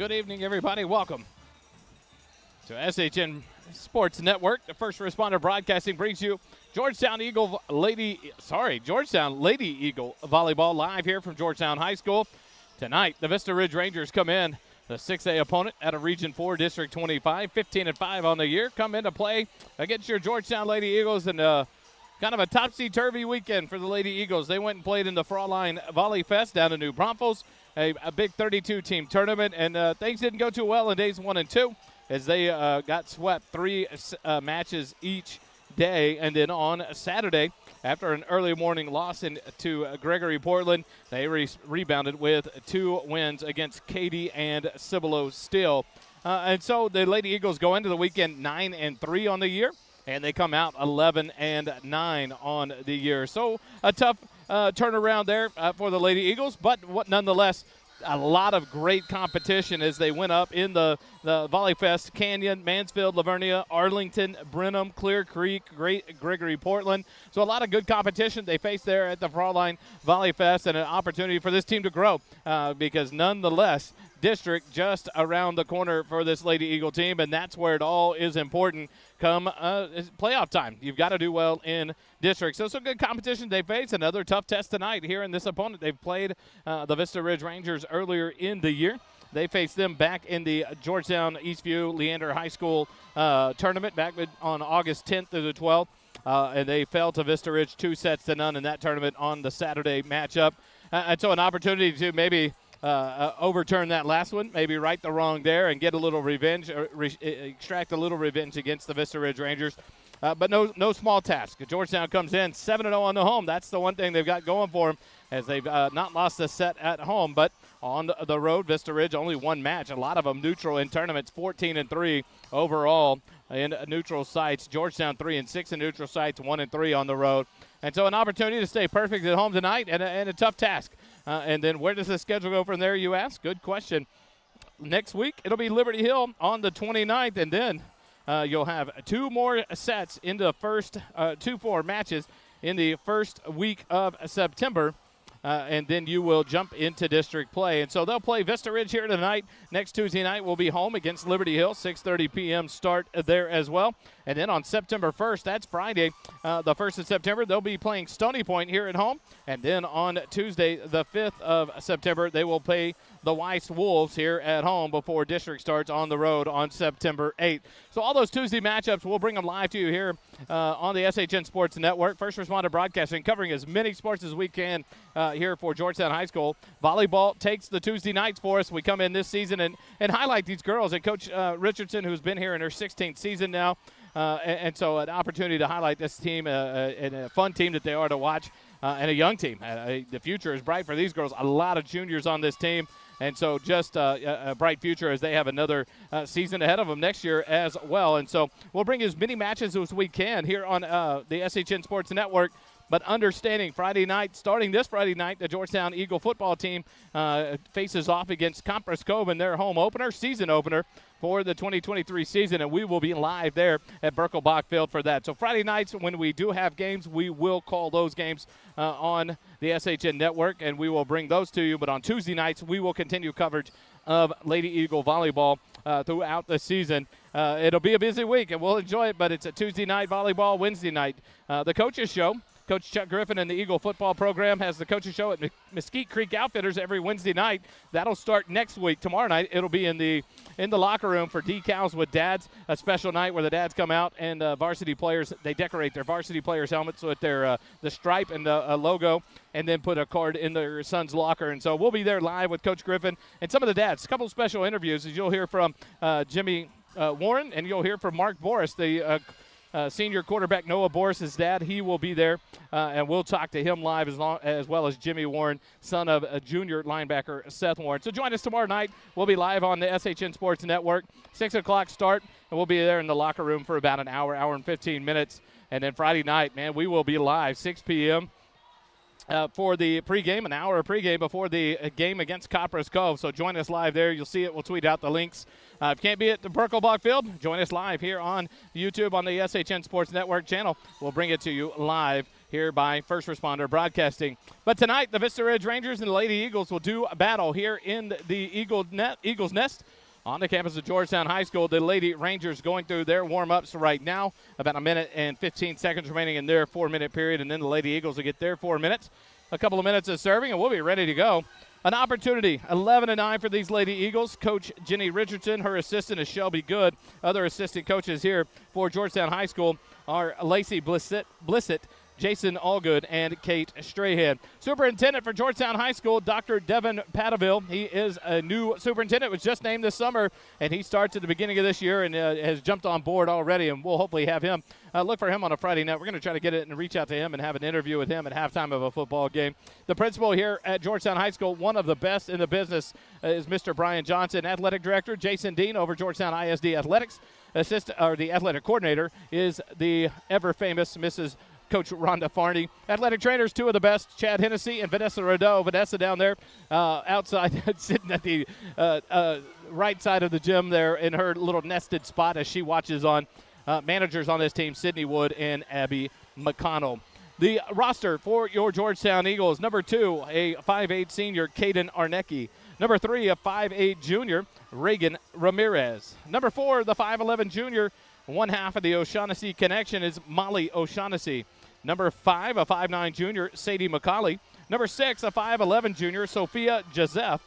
Good evening, everybody. Welcome to SHN Sports Network. The First Responder Broadcasting brings you Georgetown Lady Eagle Volleyball live here from Georgetown High School. Tonight, the Vista Ridge Rangers come in, the 6A opponent at a Region 4 District 25, 15-5 on the year, come in to play against your Georgetown Lady Eagles, and kind of a topsy-turvy weekend for the Lady Eagles. They went and played in the Fraulein Volley Fest down in New Braunfels, a big 32-team tournament, and things didn't go too well in days 1 and 2 as they got swept 3 matches each day. And then on Saturday, after an early morning loss to Gregory Portland, they rebounded with 2 wins against Katy and Cibolo Still. And so the Lady Eagles go into the weekend 9-3 on the year, and they come out 11-9 on the year. So a tough turnaround there for the Lady Eagles, but nonetheless, a lot of great competition as they went up in the Volley Fest. Canyon, Mansfield, Lavernia, Arlington, Brenham, Clear Creek, Gregory Portland. So a lot of good competition they faced there at the Fraulein Volley Fest, and an opportunity for this team to grow because nonetheless, district just around the corner for this Lady Eagle team, and that's where it all is important come playoff time. You've got to do well in district. So some good competition they face. Another tough test tonight here in this opponent. They've played the Vista Ridge Rangers earlier in the year. They faced them back in the Georgetown Eastview Leander High School tournament back on August 10th through the 12th. And they fell to Vista Ridge 2-0 in that tournament on the Saturday matchup. And so an opportunity to maybe overturn that last one, maybe right the wrong there and get a little revenge, or extract a little revenge against the Vista Ridge Rangers. But no small task. Georgetown comes in 7-0 on the home. That's the one thing they've got going for them, as they've not lost a set at home. But on the road, Vista Ridge only 1 match. A lot of them neutral in tournaments, 14-3 overall in neutral sites. Georgetown 3-6 in neutral sites, 1-3 on the road. And so an opportunity to stay perfect at home tonight, and a tough task. And then where does the schedule go from there, you ask? Good question. Next week, it'll be Liberty Hill on the 29th, and then you'll have 2 more sets in the first 2-4 matches in the first week of September. And then you will jump into district play. And so they'll play Vista Ridge here tonight. Next Tuesday night, we'll be home against Liberty Hill, 6:30 p.m. start there as well. And then on September 1st, that's Friday, the 1st of September, they'll be playing Stony Point here at home. And then on Tuesday, the 5th of September, they will play the Weiss Wolves here at home before district starts on the road on September 8th. So all those Tuesday matchups, we'll bring them live to you here on the SHN Sports Network. First Responder Broadcasting, covering as many sports as we can here for Georgetown High School. Volleyball takes the Tuesday nights for us. We come in this season and highlight these girls. And Coach Richardson, who's been here in her 16th season now, and so an opportunity to highlight this team, and a fun team that they are to watch, and a young team. The future is bright for these girls. A lot of juniors on this team. And so just a bright future as they have another season ahead of them next year as well. And so we'll bring as many matches as we can here on the SHN Sports Network. But understanding starting this Friday night, the Georgetown Eagle football team faces off against Compress Cove in their home opener, season opener for the 2023 season, and we will be live there at Birkelbach Field for that. So Friday nights, when we do have games, we will call those games on the SHN Network, and we will bring those to you. But on Tuesday nights, we will continue coverage of Lady Eagle volleyball throughout the season. It'll be a busy week, and we'll enjoy it, but it's a Tuesday night volleyball, Wednesday night. The Coaches Show. Coach Chuck Griffin and the Eagle football program has the Coaches Show at Mesquite Creek Outfitters every Wednesday night. That'll start next week. Tomorrow night, it'll be in the locker room for decals with dads, a special night where the dads come out and varsity players, they decorate their varsity players' helmets with their the stripe and the logo, and then put a card in their son's locker. And so we'll be there live with Coach Griffin and some of the dads. A couple of special interviews as you'll hear from Jimmy Warren, and you'll hear from Mark Boris, the senior quarterback Noah Boris's dad. He will be there, and we'll talk to him live as well as Jimmy Warren, son of a junior linebacker Seth Warren. So join us tomorrow night. We'll be live on the SHN Sports Network, 6 o'clock start, and we'll be there in the locker room for about an hour and 15 minutes. And then Friday night, man, we will be live 6 p.m. For the pregame, an hour of pregame before the game against Compress Cove. So join us live there. You'll see it. We'll tweet out the links. If you can't be at the Birkelbach Field, join us live here on YouTube on the SHN Sports Network channel. We'll bring it to you live here by First Responder Broadcasting. But tonight, the Vista Ridge Rangers and the Lady Eagles will do a battle here in the Eagles Nest On the campus of Georgetown High School, the Lady Rangers going through their warm-ups right now. About a minute and 15 seconds remaining in their 4-minute period, and then the Lady Eagles will get their 4 minutes. A couple of minutes of serving, and we'll be ready to go. An opportunity, 11-9 for these Lady Eagles. Coach Jenny Richardson, her assistant is Shelby Good. Other assistant coaches here for Georgetown High School are Lacey Blissett, Jason Allgood, and Kate Strahan. Superintendent for Georgetown High School, Dr. Devin Padaville. He is a new superintendent, was just named this summer, and he starts at the beginning of this year and has jumped on board already, and we'll hopefully have him. Look for him on a Friday night. We're going to try to get it and reach out to him and have an interview with him at halftime of a football game. The principal here at Georgetown High School, one of the best in the business, is Mr. Brian Johnson. Athletic director Jason Dean over Georgetown ISD Athletics. The athletic coordinator is the ever-famous Mrs. Coach Rhonda Farney. Athletic trainers, two of the best, Chad Hennessy and Vanessa Rodeau. Vanessa down there outside, sitting at the right side of the gym there in her little nested spot as she watches on managers on this team, Sydney Wood and Abby McConnell. The roster for your Georgetown Eagles, number 2, a 5'8 senior, Caden Arnecki. Number 3, a 5'8 junior, Reagan Ramirez. Number 4, the 5'11 junior, one half of the O'Shaughnessy connection is Molly O'Shaughnessy. Number 5, a 5'9 junior, Sadie McCauley. Number 6, a 5'11 junior, Sophia Joseph.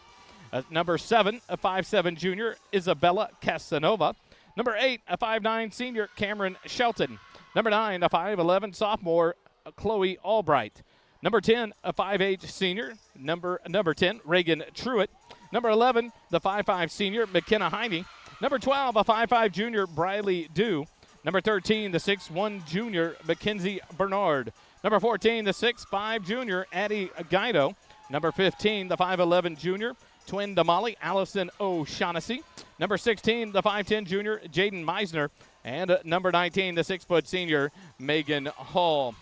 Number 7, a 5'7 junior, Isabella Casanova. Number 8, a 5'9 senior, Cameron Shelton. Number 9, a 5'11 sophomore, Chloe Albright. Number 10, a 5'8 senior, number 10, Reagan Truitt. Number 11, the 5'5 senior, McKenna Heine. Number 12, a 5'5 junior, Briley Dew. Number 13, the 6'1 junior, Mackenzie Bernard. Number 14, the 6'5 junior, Addie Guido. Number 15, the 5'11 junior, twin Damali, Allison O'Shaughnessy. Number 16, the 5'10 junior, Jaden Meisner. And number 19, the 6' senior, Megan Hall.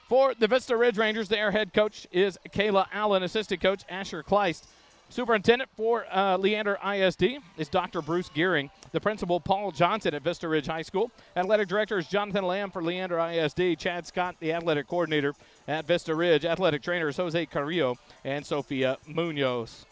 For the Vista Ridge Rangers, their head coach is Kayla Allen, assistant coach Asher Kleist. Superintendent for Leander ISD is Dr. Bruce Gearing. The principal, Paul Johnson at Vista Ridge High School. Athletic director is Jonathan Lamb for Leander ISD. Chad Scott, the athletic coordinator at Vista Ridge. Athletic trainer is Jose Carrillo and Sophia Munoz.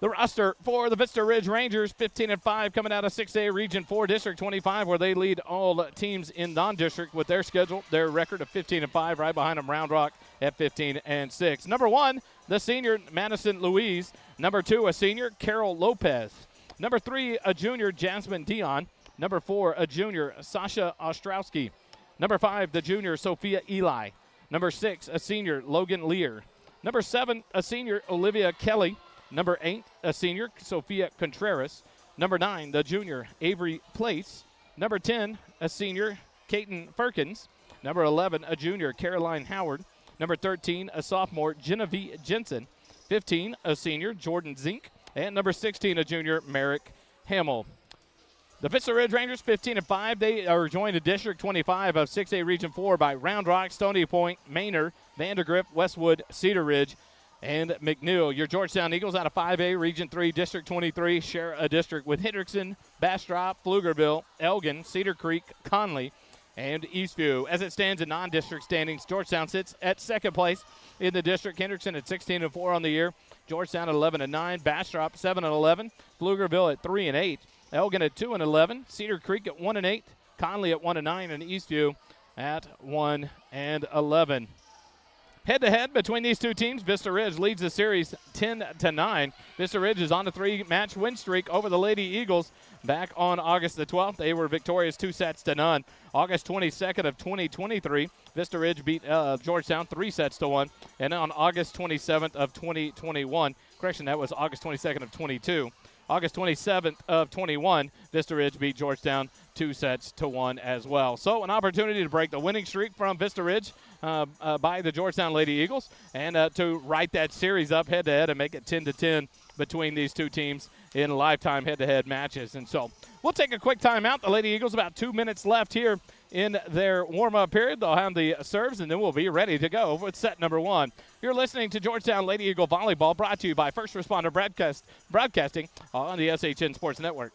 The roster for the Vista Ridge Rangers, 15-5, coming out of 6A Region 4, District 25, where they lead all teams in non-district with their schedule, their record of 15-5, right behind them, Round Rock at 15-6. Number 1, the senior, Madison Louise. Number 2, a senior, Carol Lopez. Number 3, a junior, Jasmine Dion. Number 4, a junior, Sasha Ostrowski. Number 5, the junior, Sophia Eli. Number 6, a senior, Logan Lear. Number 7, a senior, Olivia Kelly. Number 8, a senior, Sophia Contreras. Number 9, the junior, Avery Place. Number 10, a senior, Kaiten Firkins. Number 11, a junior, Caroline Howard. Number 13, a sophomore, Genevieve Jensen. 15, a senior, Jordan Zink. And number 16, a junior, Merrick Hamill. The Vista Ridge Rangers, 15-5. They are joined in District 25 of 6A Region 4 by Round Rock, Stony Point, Manor, Vandergrift, Westwood, Cedar Ridge, and McNeil. Your Georgetown Eagles out of 5A Region 3, District 23, share a district with Hendrickson, Bastrop, Pflugerville, Elgin, Cedar Creek, Conley, and Eastview. As it stands in non-district standings, Georgetown sits at second place in the district. Hendrickson at 16-4 on the year. Georgetown at 11-9. Bastrop 7-11. Pflugerville at 3-8. Elgin at 2-11. Cedar Creek at 1-8. Conley at 1-9, and Eastview at 1-11. Head-to-head between these two teams, Vista Ridge leads the series 10-9. Vista Ridge is on a 3-match win streak over the Lady Eagles. Back on August the 12th, they were victorious 2-0. August 22nd of 2023, Vista Ridge beat Georgetown 3-1. And on August 27th of 2021, correction, that was August 22nd of 22. August 27th of 21, Vista Ridge beat Georgetown 2-1 as well. So an opportunity to break the winning streak from Vista Ridge by the Georgetown Lady Eagles and to write that series up head-to-head and make it 10-10 between these two teams in lifetime head-to-head matches. And so we'll take a quick timeout. The Lady Eagles, about 2 minutes left here in their warm-up period. They'll have the serves, and then we'll be ready to go with set number 1. You're listening to Georgetown Lady Eagle Volleyball, brought to you by First Responder Broadcasting on the SHN Sports Network.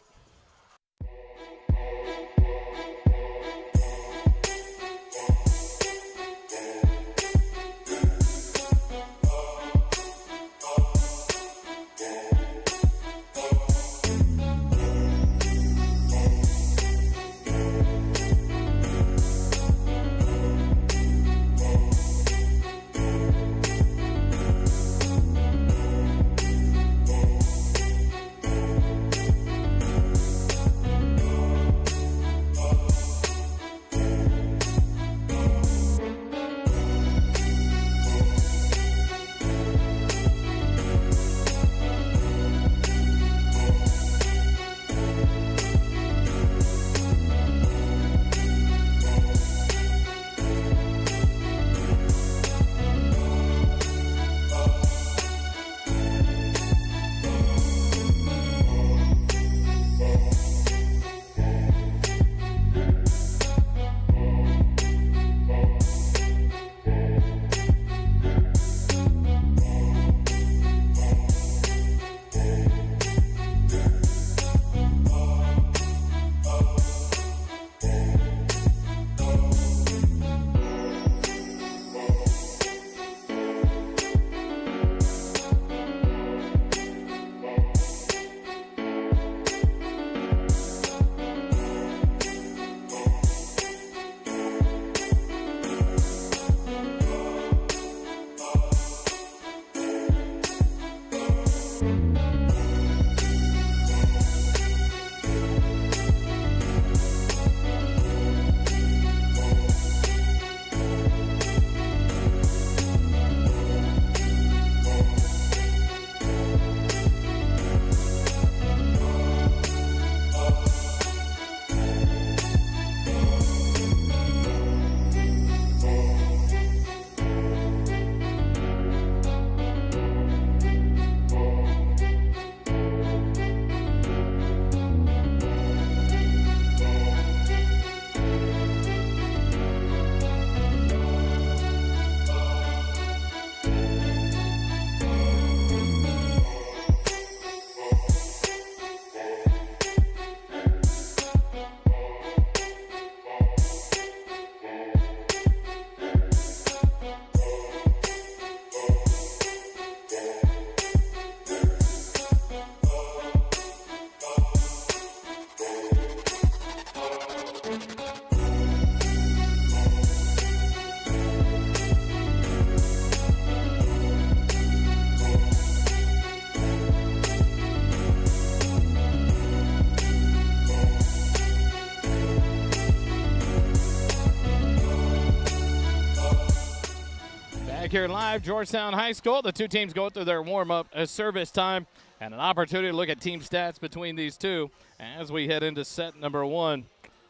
here live, Georgetown High School. The two teams go through their warm-up service time and an opportunity to look at team stats between these two as we head into set number one.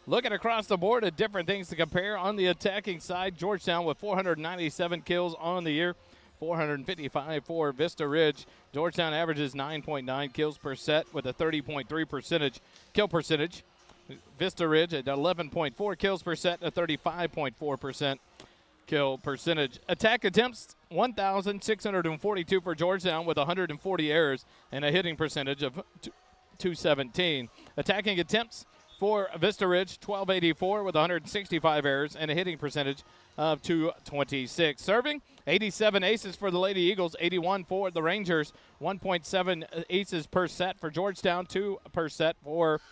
Looking across the board at different things to compare on the attacking side, Georgetown with 497 kills on the year, 455 for Vista Ridge. Georgetown averages 9.9 kills per set with a 30.3% kill percentage. Vista Ridge at 11.4 kills per set, a 35.4% kill percentage. Attack attempts, 1,642 for Georgetown with 140 errors and a hitting percentage of 217. Attacking attempts for Vista Ridge, 1,284 with 165 errors and a hitting percentage of 226. Serving, 87 aces for the Lady Eagles, 81 for the Rangers, 1.7 aces per set for Georgetown, 2 per set for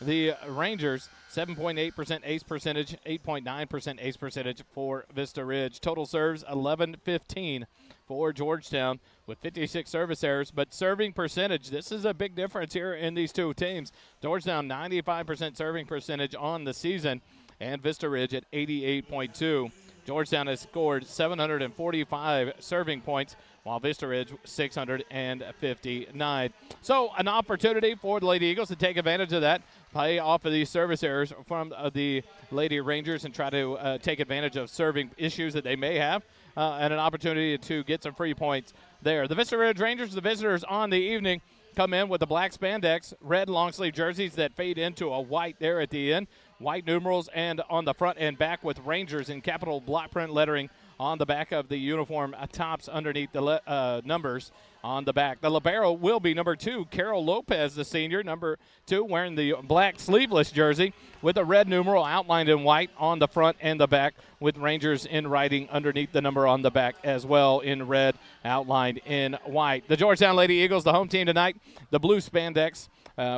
the Rangers. 7.8% ace percentage, 8.9% ace percentage for Vista Ridge. Total serves 11-15 for Georgetown with 56 service errors. But serving percentage, this is a big difference here in these two teams. Georgetown 95% serving percentage on the season and Vista Ridge at 88.2. Georgetown has scored 745 serving points, while Vista Ridge 659. So an opportunity for the Lady Eagles to take advantage of that, play off of these service errors from the Lady Rangers and try to take advantage of serving issues that they may have, and an opportunity to get some free points there. The Vista Ridge Rangers, the visitors on the evening, come in with the black spandex, red long sleeve jerseys that fade into a white there at the end, white numerals, and on the front and back with Rangers in capital block print lettering on the back of the uniform tops underneath the numbers on the back. The libero will be number 2, Carol Lopez, the senior, number 2, wearing the black sleeveless jersey with a red numeral outlined in white on the front and the back with Rangers in writing underneath the number on the back as well in red outlined in white. The Georgetown Lady Eagles, the home team tonight, the blue spandex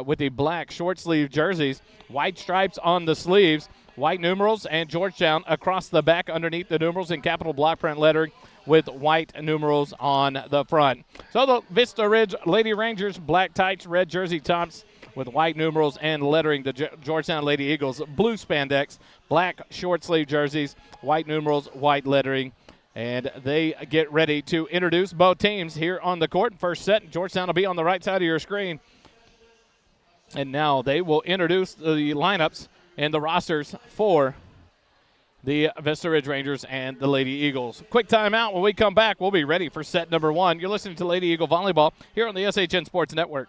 with the black short sleeve jerseys, white stripes on the sleeves, white numerals, and Georgetown across the back underneath the numerals in capital block print lettering with white numerals on the front. So the Vista Ridge Lady Rangers, black tights, red jersey tops with white numerals and lettering. The Georgetown Lady Eagles, blue spandex, black short sleeve jerseys, white numerals, white lettering. And they get ready to introduce both teams here on the court. First set, Georgetown will be on the right side of your screen. And now they will introduce the lineups and the rosters for the Vista Ridge Rangers and the Lady Eagles. Quick timeout. When we come back, we'll be ready for set number 1. You're listening to Lady Eagle Volleyball here on the SHN Sports Network.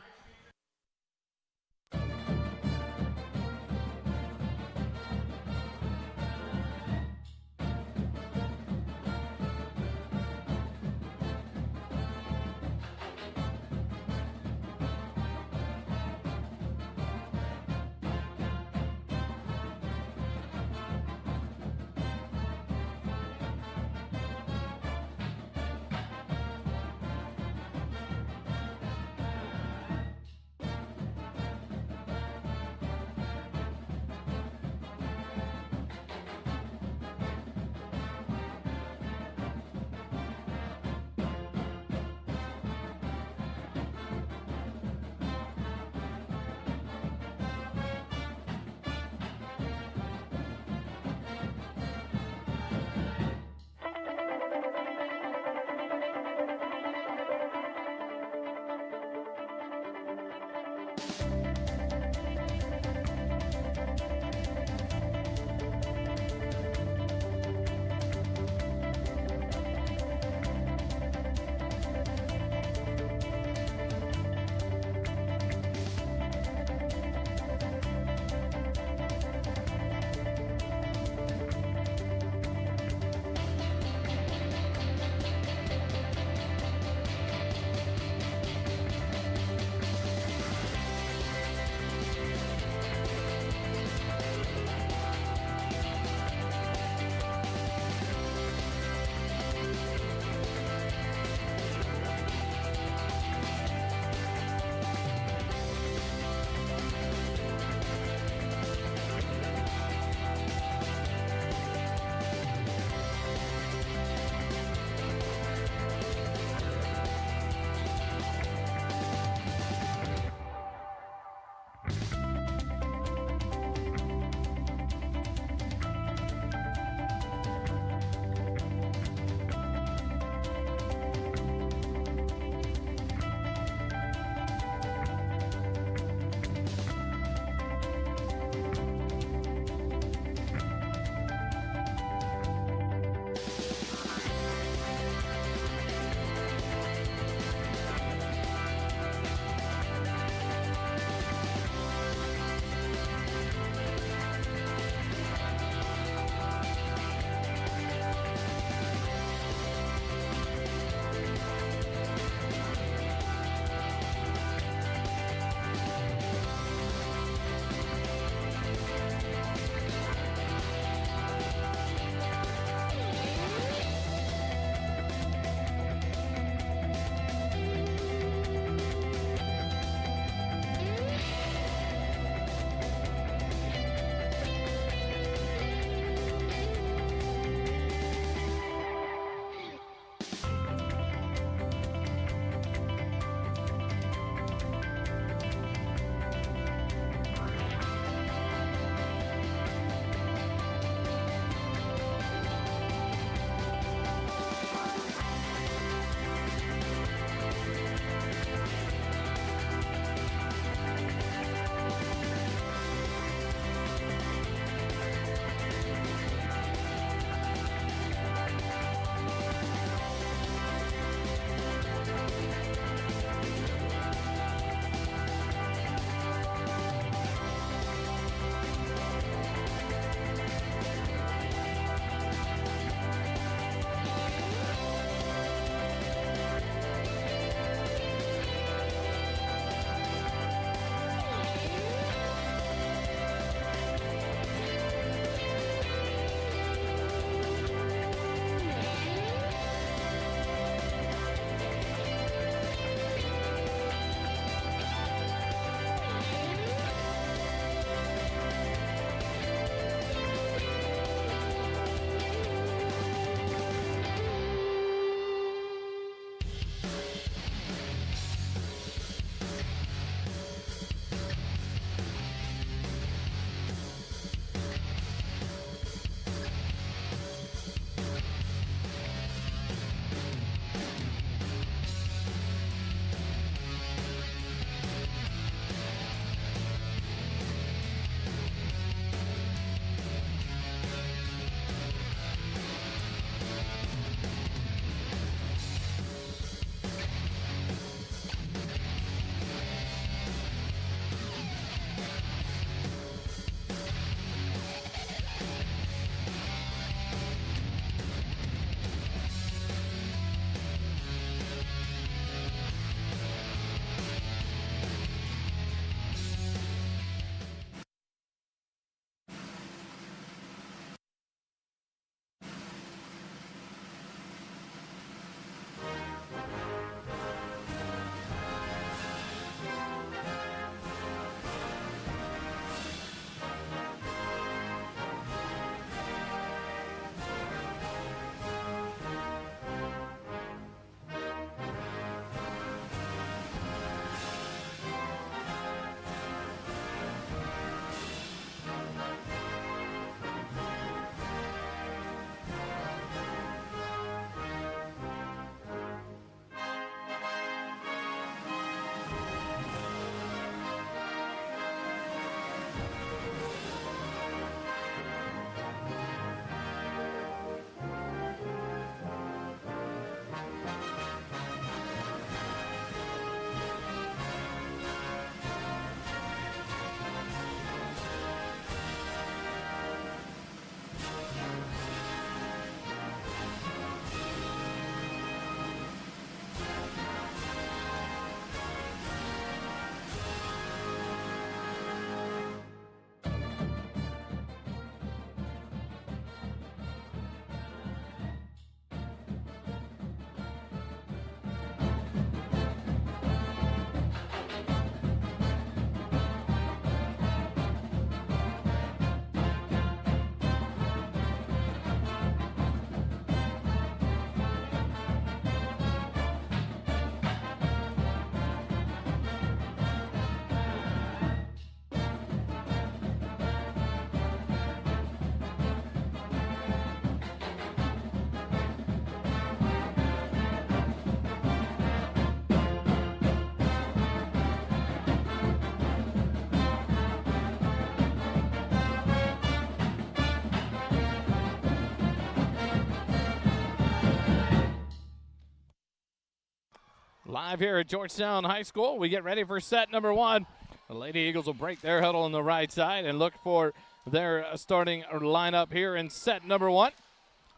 Live here at Georgetown High School. We get ready for set number one. The Lady Eagles will break their huddle on the right side and look for their starting lineup here in set number one.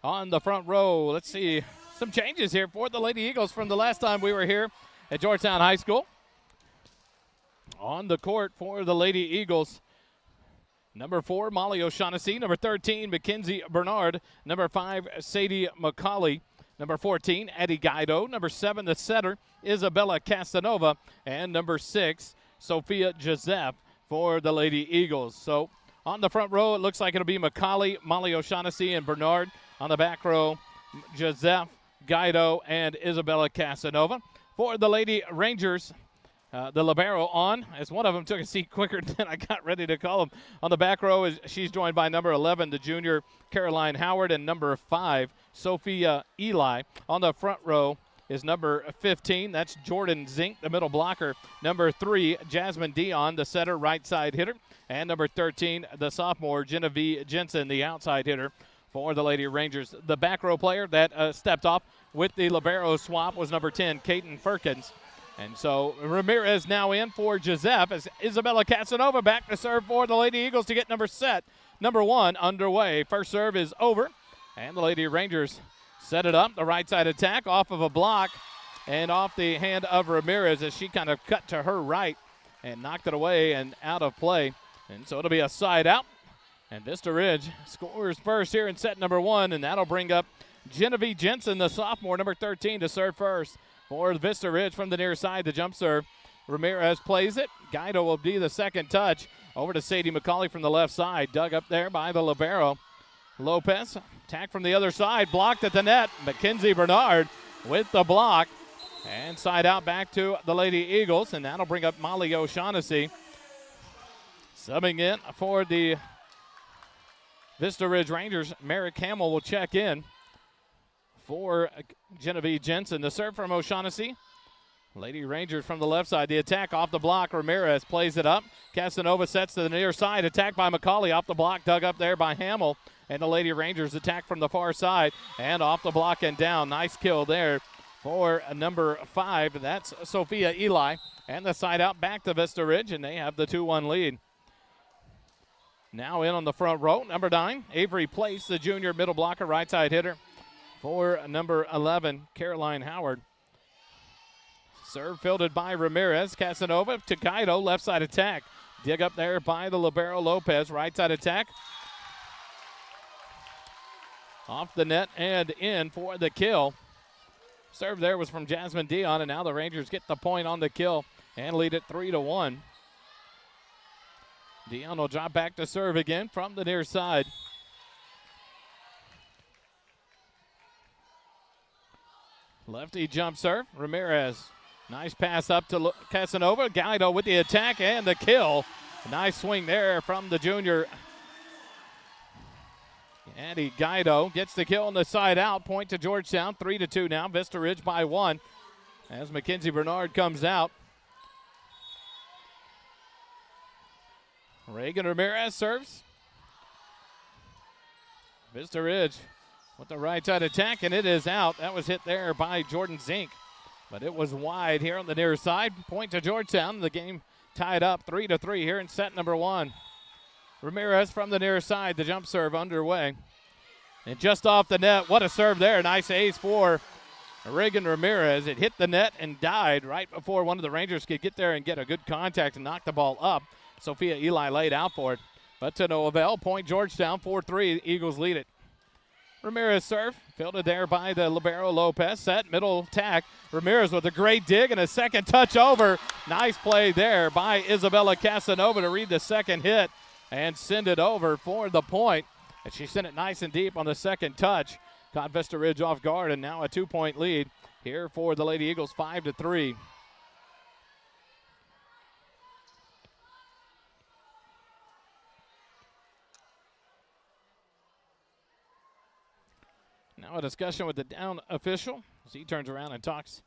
On the front row, let's see some changes here for the Lady Eagles from the last time we were here at Georgetown High School. On the court for the Lady Eagles, number 4, Molly O'Shaughnessy. Number 13, Mackenzie Bernard. Number 5, Sadie McCauley. Number 14, Eddie Guido. Number 7, the setter, Isabella Casanova. And number 6, Sophia Joseph for the Lady Eagles. So on the front row, it looks like it'll be McCauley, Molly O'Shaughnessy, and Bernard. On the back row, Joseph, Guido, and Isabella Casanova. For the Lady Rangers, the libero on, as one of them took a seat quicker than I got ready to call him. On the back row, she's joined by number 11, the junior Caroline Howard, and number 5, Sophia Eli. On the front row is number 15, that's Jordan Zink, the middle blocker. Number 3, Jasmine Dion, the setter, right side hitter. And number 13, the sophomore, Genevieve Jensen, the outside hitter for the Lady Rangers. The back row player that stepped off with the libero swap was number 10, Kaiten Firkins. And so Ramirez now in for Joseph as Isabella Casanova back to serve for the Lady Eagles to get number 1 underway. First serve is over, and the Lady Rangers set it up. The right side attack off of a block and off the hand of Ramirez as she kind of cut to her right and knocked it away and out of play. And so it'll be a side out. And Vista Ridge scores first here in set number 1, and that'll bring up Genevieve Jensen, the sophomore, number 13, to serve first. For Vista Ridge from the near side, the jump serve. Ramirez plays it. Guido will be the second touch. Over to Sadie McCauley from the left side. Dug up there by the libero. Lopez, attack from the other side. Blocked at the net. Mackenzie Bernard with the block. And side out back to the Lady Eagles. And that'll bring up Molly O'Shaughnessy. Subbing in for the Vista Ridge Rangers, Merrick Hamill will check in for Genevieve Jensen. The serve from O'Shaughnessy. Lady Rangers from the left side. The attack off the block. Ramirez plays it up. Casanova sets to the near side. Attack by McCauley off the block. Dug up there by Hamill. And the Lady Rangers attack from the far side. And off the block and down. Nice kill there for number 5. That's Sophia Eli. And the side out back to Vista Ridge. And they have the 2-1 lead. Now in on the front row, number 9, Avery Place, the junior middle blocker, right side hitter for number 11, Caroline Howard. Serve fielded by Ramirez. Casanova to Guido, left side attack. Dig up there by the libero Lopez, right side attack. Off the net and in for the kill. Serve there was from Jasmine Dion, and now the Rangers get the point on the kill and lead it 3-1. Dion will drop back to serve again from the near side. Lefty jump serve. Ramirez. Nice pass up to Casanova. Guido with the attack and the kill. Nice swing there from the junior. Eddie Guido gets the kill on the side out. Point to Georgetown. 3-2 now. Vista Ridge by 1 as Mackenzie Bernard comes out. Reagan Ramirez serves. Vista Ridge with the right side attack, and it is out. That was hit there by Jordan Zink, but it was wide here on the near side. Point to Georgetown. The game tied up 3-3 here in set number 1. Ramirez from the near side. The jump serve underway. And just off the net, what a serve there. Nice ace for Reagan Ramirez. It hit the net and died right before one of the Rangers could get there and get a good contact and knock the ball up. Sophia Eli laid out for it, but to no avail. Point Georgetown, 4-3. Eagles lead it. Ramirez serve, fielded there by the libero Lopez. Set, middle attack. Ramirez with a great dig and a second touch over. Nice play there by Isabella Casanova to read the second hit and send it over for the point. And she sent it nice and deep on the second touch. Caught Vista Ridge off guard, and now a 2-point lead here for the Lady Eagles, 5-3. Now a discussion with the down official as he turns around and talks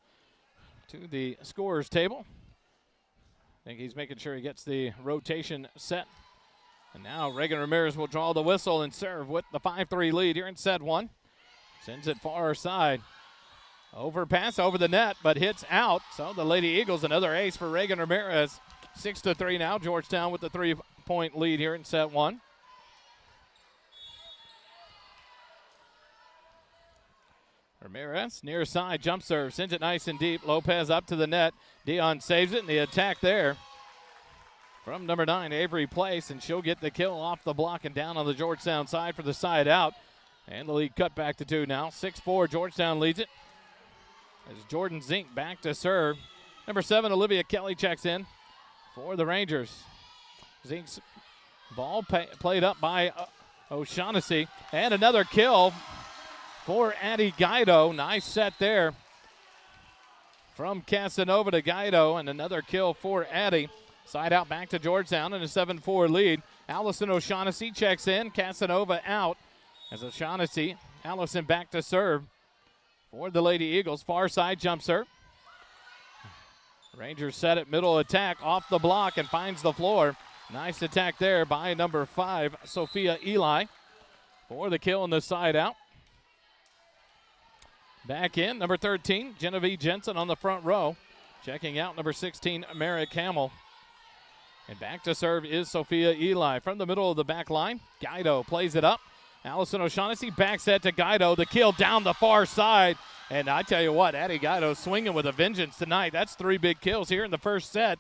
to the scorer's table. I think he's making sure he gets the rotation set. And now Reagan Ramirez will draw the whistle and serve with the 5-3 lead here in set 1. Sends it far side. Overpass over the net, but hits out. So the Lady Eagles, another ace for Reagan Ramirez. 6-3 now. Georgetown with the 3-point lead here in set one. Ramirez, near side, jump serve, sends it nice and deep. Lopez up to the net. Dion saves it, and the attack there from number 9, Avery Place, and she'll get the kill off the block and down on the Georgetown side for the side out. And the lead cut back to 2 now. 6-4, Georgetown leads it. As Jordan Zink back to serve. Number 7, Olivia Kelly checks in for the Rangers. Zink's ball played up by O'Shaughnessy. And another kill for Addie Guido. Nice set there from Casanova to Guido, and another kill for Addie. Side out back to Georgetown in a 7-4 lead. Allison O'Shaughnessy checks in. Casanova out as O'Shaughnessy. Allison back to serve for the Lady Eagles. Far side jump serve. Rangers set it, middle attack off the block and finds the floor. Nice attack there by number 5, Sophia Eli, for the kill in the side out. Back in, number 13, Genevieve Jensen on the front row. Checking out number 16, Merrick Hamill. And back to serve is Sophia Eli. From the middle of the back line, Guido plays it up. Allison O'Shaughnessy back set to Guido. The kill down the far side. And I tell you what, Addie Guido swinging with a vengeance tonight. That's 3 big kills here in the first set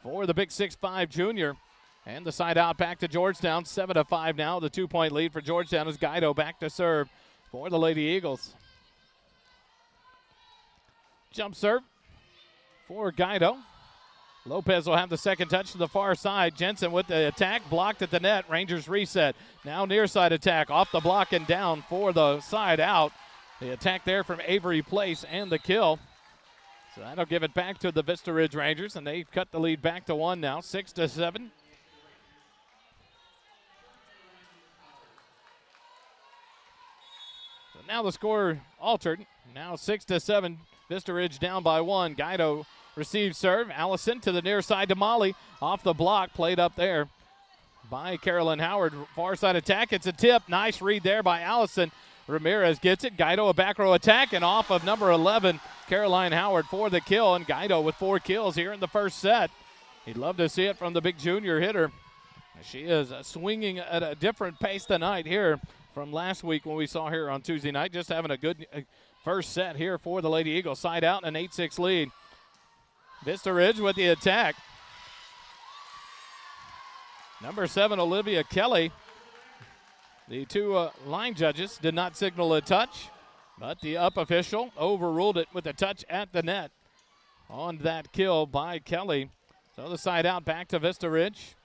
for the big 6'5 junior. And the side out back to Georgetown. 7-5 now. The 2-point lead for Georgetown as Guido back to serve for the Lady Eagles. Jump serve for Guido. Lopez will have the second touch to the far side. Jensen with the attack, blocked at the net. Rangers reset. Now near side attack, off the block and down for the side out. The attack there from Avery Place and the kill. So that'll give it back to the Vista Ridge Rangers, and they cut the lead back to 1 now, 6-7. So now the score altered. Now 6-7. Vista Ridge down by 1. Guido receives serve. Allison to the near side to Molly. Off the block, played up there by Carolyn Howard. Far side attack. It's a tip. Nice read there by Allison. Ramirez gets it. Guido a back row attack, and off of number 11, Caroline Howard for the kill. And Guido with 4 kills here in the first set. He'd love to see it from the big junior hitter. She is swinging at a different pace tonight here from last week when we saw her on Tuesday night. Just having a good first set here for the Lady Eagles. Side out, an 8-6 lead. Vista Ridge with the attack. Number 7, Olivia Kelly. The 2 line judges did not signal a touch, but the up official overruled it with a touch at the net on that kill by Kelly. So the side out back to Vista Ridge.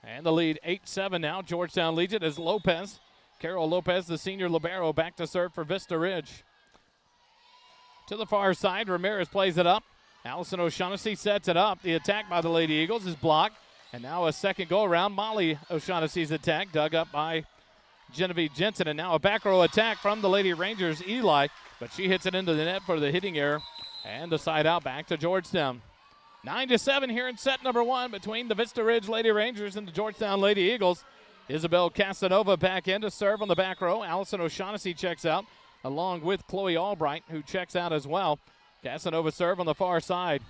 And the lead 8-7 now. Georgetown leads it as Lopez. Carol Lopez, the senior libero, back to serve for Vista Ridge. To the far side, Ramirez plays it up. Allison O'Shaughnessy sets it up. The attack by the Lady Eagles is blocked. And now a second go around. Molly O'Shaughnessy's attack dug up by Genevieve Jensen. And now a back row attack from the Lady Rangers, Eli. But she hits it into the net for the hitting error. And the side out back to Georgetown. 9-7 here in set number 1 between the Vista Ridge Lady Rangers and the Georgetown Lady Eagles. Isabel Casanova back in to serve on the back row. Allison O'Shaughnessy checks out, along with Chloe Albright, who checks out as well. Casanova serve on the far side.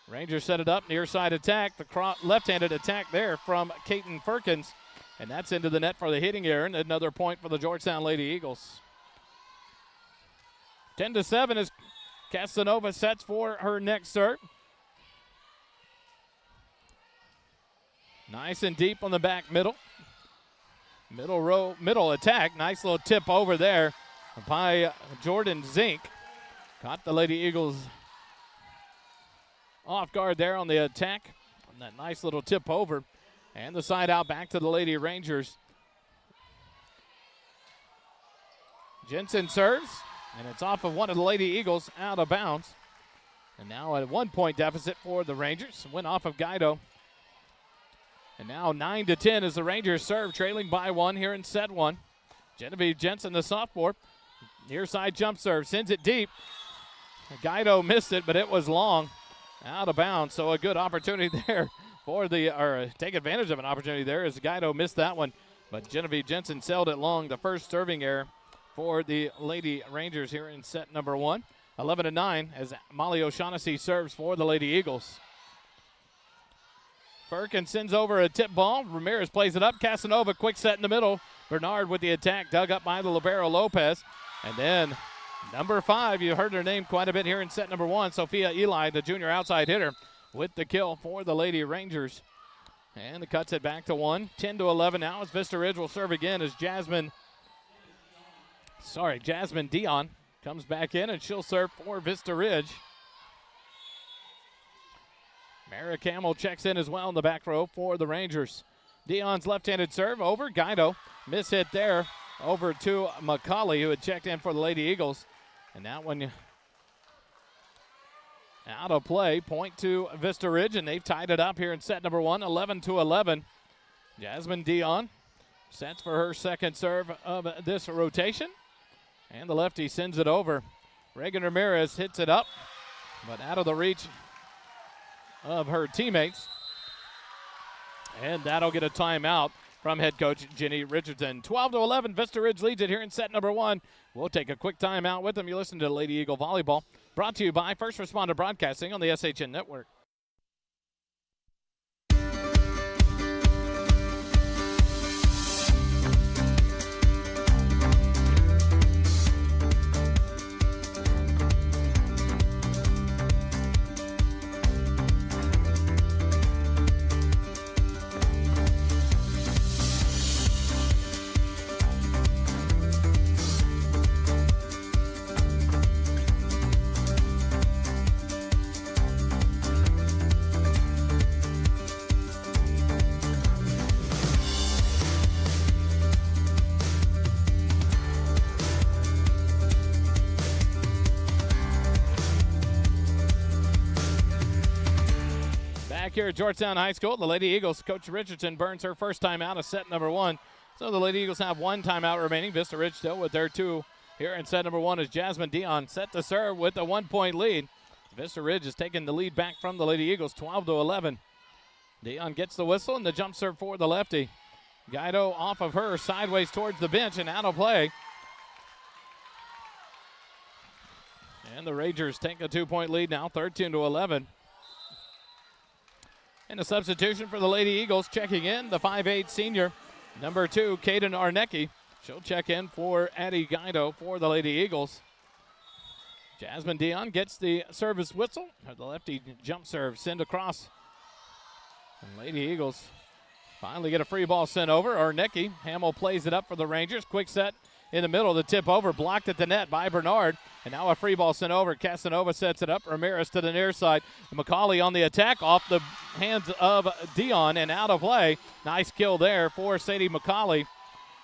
Rangers set it up, near side attack. The left-handed attack there from Kaiten Firkins. And that's into the net for the hitting error, and another point for the Georgetown Lady Eagles. 10-7 as Casanova sets for her next serve. Nice and deep on the back middle. Middle row, middle attack. Nice little tip over there by Jordan Zink. Caught the Lady Eagles off guard there on the attack. And that nice little tip over. And the side out back to the Lady Rangers. Jensen serves, and it's off of one of the Lady Eagles out of bounds. And now a 1-point deficit for the Rangers. Went off of Guido. And now 9-10 as the Rangers serve, trailing by 1 here in set 1. Genevieve Jensen, the sophomore. Near side jump serve, sends it deep. Guido missed it, but it was long. Out of bounds, so a good opportunity there for take advantage of an opportunity there as Guido missed that one. But Genevieve Jensen sailed it long. The first serving error for the Lady Rangers here in set number 1. 11-9 as Molly O'Shaughnessy serves for the Lady Eagles. Firkin sends over a tip ball. Ramirez plays it up. Casanova, quick set in the middle. Bernard with the attack, dug up by the libero Lopez. And then number 5, you heard her name quite a bit here in set number 1, Sophia Eli, the junior outside hitter, with the kill for the Lady Rangers. And the cuts it back to 1. 10-11 now as Vista Ridge will serve again as Jasmine Dion comes back in, and she'll serve for Vista Ridge. Mara Camel checks in as well in the back row for the Rangers. Dion's left-handed serve over. Guido, miss hit there over to McCauley, who had checked in for the Lady Eagles. And that one out of play. Point to Vista Ridge, and they've tied it up here in set number 1, 11-11. Jasmine Dion sets for her second serve of this rotation. And the lefty sends it over. Reagan Ramirez hits it up, but out of the reach of her teammates. And that'll get a timeout from head coach Jenny Richardson. 12-11, Vista Ridge leads it here in set number 1. We'll take a quick timeout with them. You listen to Lady Eagle Volleyball, brought to you by First Responder Broadcasting on the SHN Network. Here at Georgetown High School, the Lady Eagles, Coach Richardson burns her first time out of set number 1. So the Lady Eagles have 1 timeout remaining. Vista Ridge still with their 2 here in set number 1 as Jasmine Dion set to serve with a 1-point lead. Vista Ridge is taking the lead back from the Lady Eagles, 12-11. Dion gets the whistle and the jump serve for the lefty. Guido off of her, sideways towards the bench and out of play. And the Rangers take a 2-point lead now, 13-11. And a substitution for the Lady Eagles, checking in, the 5'8 senior, number 2, Kaden Arnecki. She'll check in for Addie Guido for the Lady Eagles. Jasmine Dion gets the service whistle. The lefty jump serve sent across. And Lady Eagles finally get a free ball sent over. Arnecki, Hamill plays it up for the Rangers. Quick set in the middle, the tip over, blocked at the net by Bernard. And now a free ball sent over. Casanova sets it up. Ramirez to the near side. McCauley on the attack off the hands of Dion and out of play. Nice kill there for Sadie McCauley.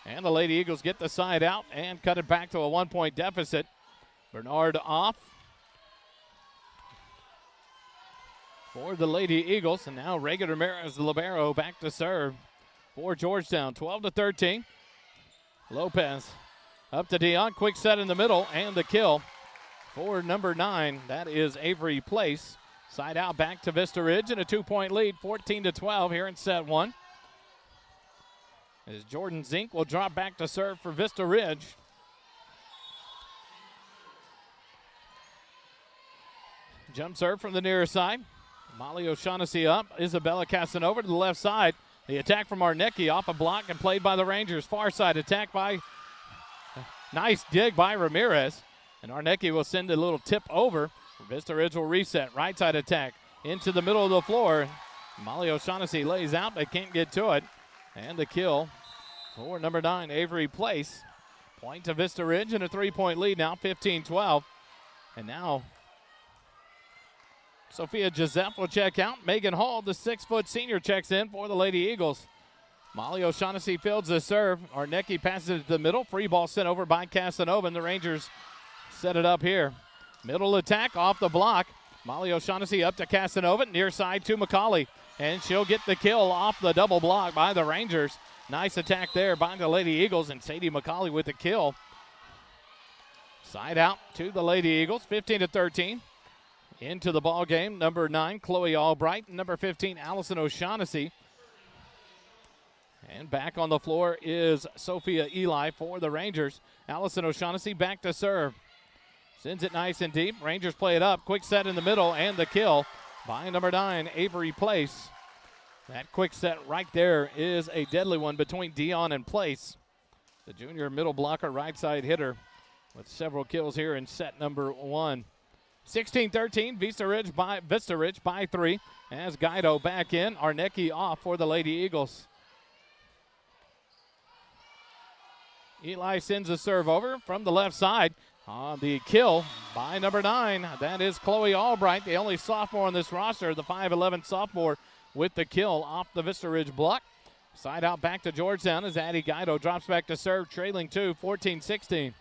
And the Lady Eagles get the side out and cut it back to a 1-point deficit. Bernard off for the Lady Eagles. And now Reagan Ramirez, the libero, back to serve for Georgetown. 12-13. Lopez up to Dion, quick set in the middle, and the kill for number 9. That is Avery Place. Side out back to Vista Ridge, and a 2-point lead, 14-12 here in set 1. As Jordan Zink will drop back to serve for Vista Ridge. Jump serve from the near side. Molly O'Shaughnessy up. Isabella Casanova to the left side. The attack from Arnecki off a block and played by the Rangers. Far side attack by... Nice dig by Ramirez. And Arnecki will send a little tip over. Vista Ridge will reset. Right side attack into the middle of the floor. Molly O'Shaughnessy lays out. They can't get to it. And the kill for number 9, Avery Place. Point to Vista Ridge and a 3-point lead now, 15-12. And now Sophia Joseph will check out. Megan Hall, the 6-foot senior, checks in for the Lady Eagles. Molly O'Shaughnessy fields the serve. Arnecki passes it to the middle. Free ball sent over by Casanova, and the Rangers set it up here. Middle attack off the block. Molly O'Shaughnessy up to Casanova, near side to McCauley. And she'll get the kill off the double block by the Rangers. Nice attack there by the Lady Eagles, and Sadie McCauley with the kill. Side out to the Lady Eagles, 15-13. Into the ball game, number 9, Chloe Albright. Number 15, Allison O'Shaughnessy. And back on the floor is Sophia Eli for the Rangers. Allison O'Shaughnessy back to serve. Sends it nice and deep. Rangers play it up. Quick set in the middle and the kill by number 9, Avery Place. That quick set right there is a deadly one between Dion and Place. The junior middle blocker, right side hitter with several kills here in set number 1. 16-13, Vista Ridge by 3 as Guido back in. Arnecki off for the Lady Eagles. Eli sends a serve over from the left side. On the kill by number 9, that is Chloe Albright, the only sophomore on this roster, the 5'11 sophomore with the kill off the Vista Ridge block. Side out back to Georgetown as Addie Guido drops back to serve, trailing 2, 14-16.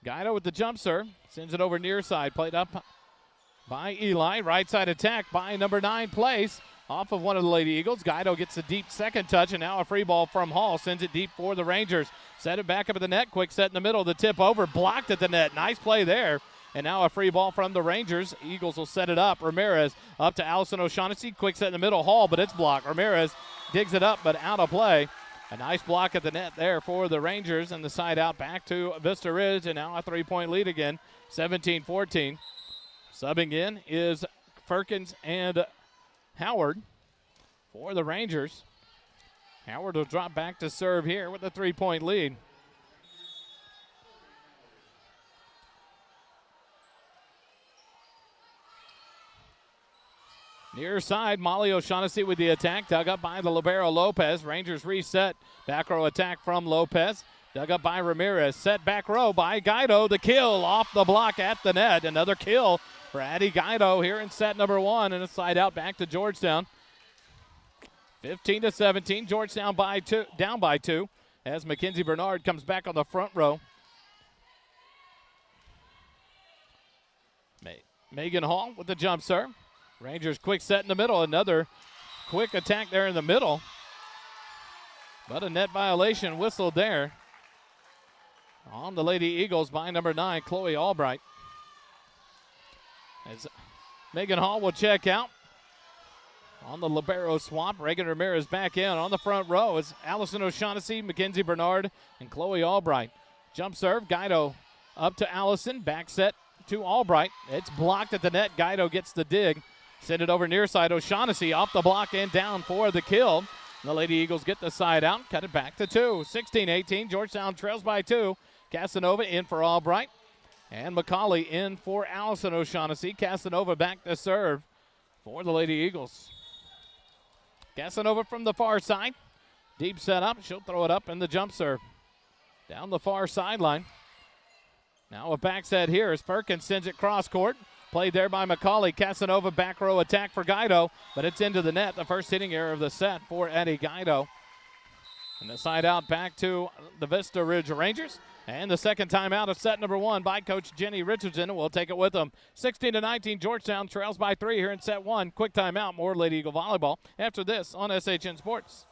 Guido with the jump serve, sends it over near side, played up by Eli. Right side attack by number 9, Place. Off of one of the Lady Eagles. Guido gets a deep second touch, and now a free ball from Hall. Sends it deep for the Rangers. Set it back up at the net. Quick set in the middle. The tip over. Blocked at the net. Nice play there. And now a free ball from the Rangers. Eagles will set it up. Ramirez up to Allison O'Shaughnessy. Quick set in the middle. Hall, but it's blocked. Ramirez digs it up, but out of play. A nice block at the net there for the Rangers. And the side out back to Vista Ridge. And now a 3-point lead again. 17-14. Subbing in is Firkins and Howard for the Rangers. Howard will drop back to serve here with a 3-point lead. Near side, Molly O'Shaughnessy with the attack, dug up by the libero Lopez. Rangers reset, back row attack from Lopez, dug up by Ramirez. Set back row by Guido, the kill off the block at the net. Another kill for Addie Guido here in set number 1, and a side out back to Georgetown. 15-17, Georgetown down by 2 as Mackenzie Bernard comes back on the front row. Megan Hall with the jump serve. Rangers quick set in the middle. Another quick attack there in the middle. But a net violation whistled there on the Lady Eagles by number 9, Chloe Albright. As Megan Hall will check out. On the libero swap, Reagan Ramirez back in. On the front row is Allison O'Shaughnessy, Mackenzie Bernard, and Chloe Albright. Jump serve, Guido up to Allison. Back set to Albright. It's blocked at the net. Guido gets the dig. Send it over near side. O'Shaughnessy off the block and down for the kill. The Lady Eagles get the side out. Cut it back to 2. 16-18. Georgetown trails by 2. Casanova in for Albright. And McCauley in for Allison O'Shaughnessy. Casanova back to serve for the Lady Eagles. Casanova from the far side. Deep set up. She'll throw it up in the jump serve. Down the far sideline. Now a back set here as Perkins sends it cross court. Played there by McCauley. Casanova back row attack for Guido, but it's into the net. The first hitting error of the set for Eddie Guido. And the side out back to the Vista Ridge Rangers. And the second timeout of set number 1 by Coach Jenny Richardson. We'll take it with them. 16-19, Georgetown trails by 3 here in set 1. Quick timeout, more Lady Eagle volleyball after this on SHN Sports.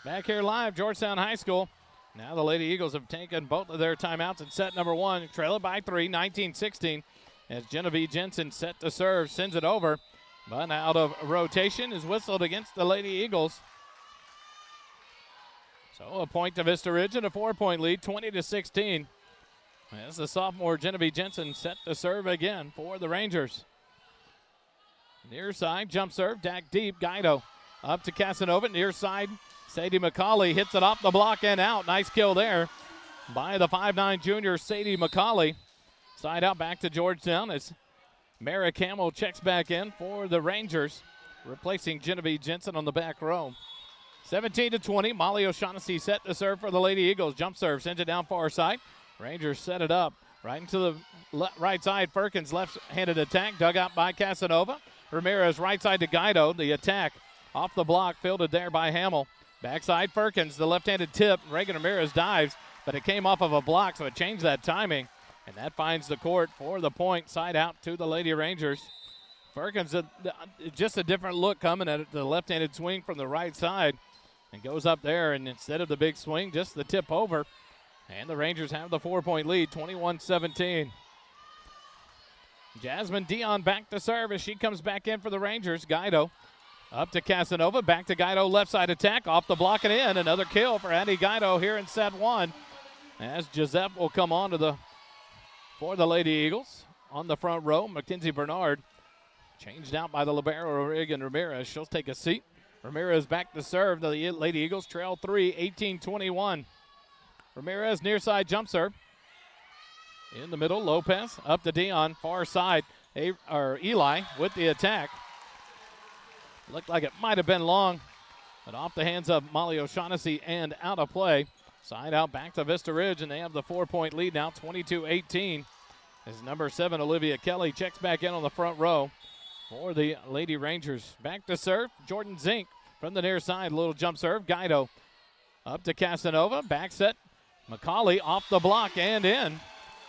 Back here live, Georgetown High School. Now the Lady Eagles have taken both of their timeouts in set number 1. Trail it by 3, 19-16. As Genevieve Jensen set to serve, sends it over. But out of rotation is whistled against the Lady Eagles. So a point to Vista Ridge and a 4-point lead, 20-16. As the sophomore Genevieve Jensen set to serve again for the Rangers. Near side, jump serve, Dak deep, Guido up to Casanova, near side. Sadie McCauley hits it off the block and out. Nice kill there by the 5'9 junior Sadie McCauley. Side out back to Georgetown as Mara Camel checks back in for the Rangers, replacing Genevieve Jensen on the back row. 17-20, Molly O'Shaughnessy set to serve for the Lady Eagles. Jump serve, sends it down far side. Rangers set it up right into the right side. Perkins left-handed attack, dug out by Casanova. Ramirez right side to Guido. The attack off the block, fielded there by Hamill. Backside Perkins, the left-handed tip. Reagan Ramirez dives, but it came off of a block, so it changed that timing. And that finds the court for the point. Side out to the Lady Rangers. Perkins, just a different look coming at it. The left-handed swing from the right side. And goes up there, and instead of the big swing, just the tip over. And the Rangers have the 4-point lead, 21-17. Jasmine Dion back to serve as she comes back in for the Rangers. Guido up to Casanova, back to Guido, left side attack, off the block and in. Another kill for Addie Guido here in set one. As Giuseppe will come on for the Lady Eagles on the front row. Mackenzie Bernard changed out by the libero Reagan Ramirez. She'll take a seat. Ramirez back to serve. The Lady Eagles trail 3, 18-21. Ramirez near side jump serve. In the middle, Lopez up to Dion, far side. Eli with the attack. Looked like it might have been long, but off the hands of Molly O'Shaughnessy and out of play. Side out back to Vista Ridge, and they have the 4-point lead now, 22-18. As number 7, Olivia Kelly, checks back in on the front row for the Lady Rangers. Back to serve, Jordan Zink from the near side, little jump serve. Guido up to Casanova, back set. McCauley off the block and in.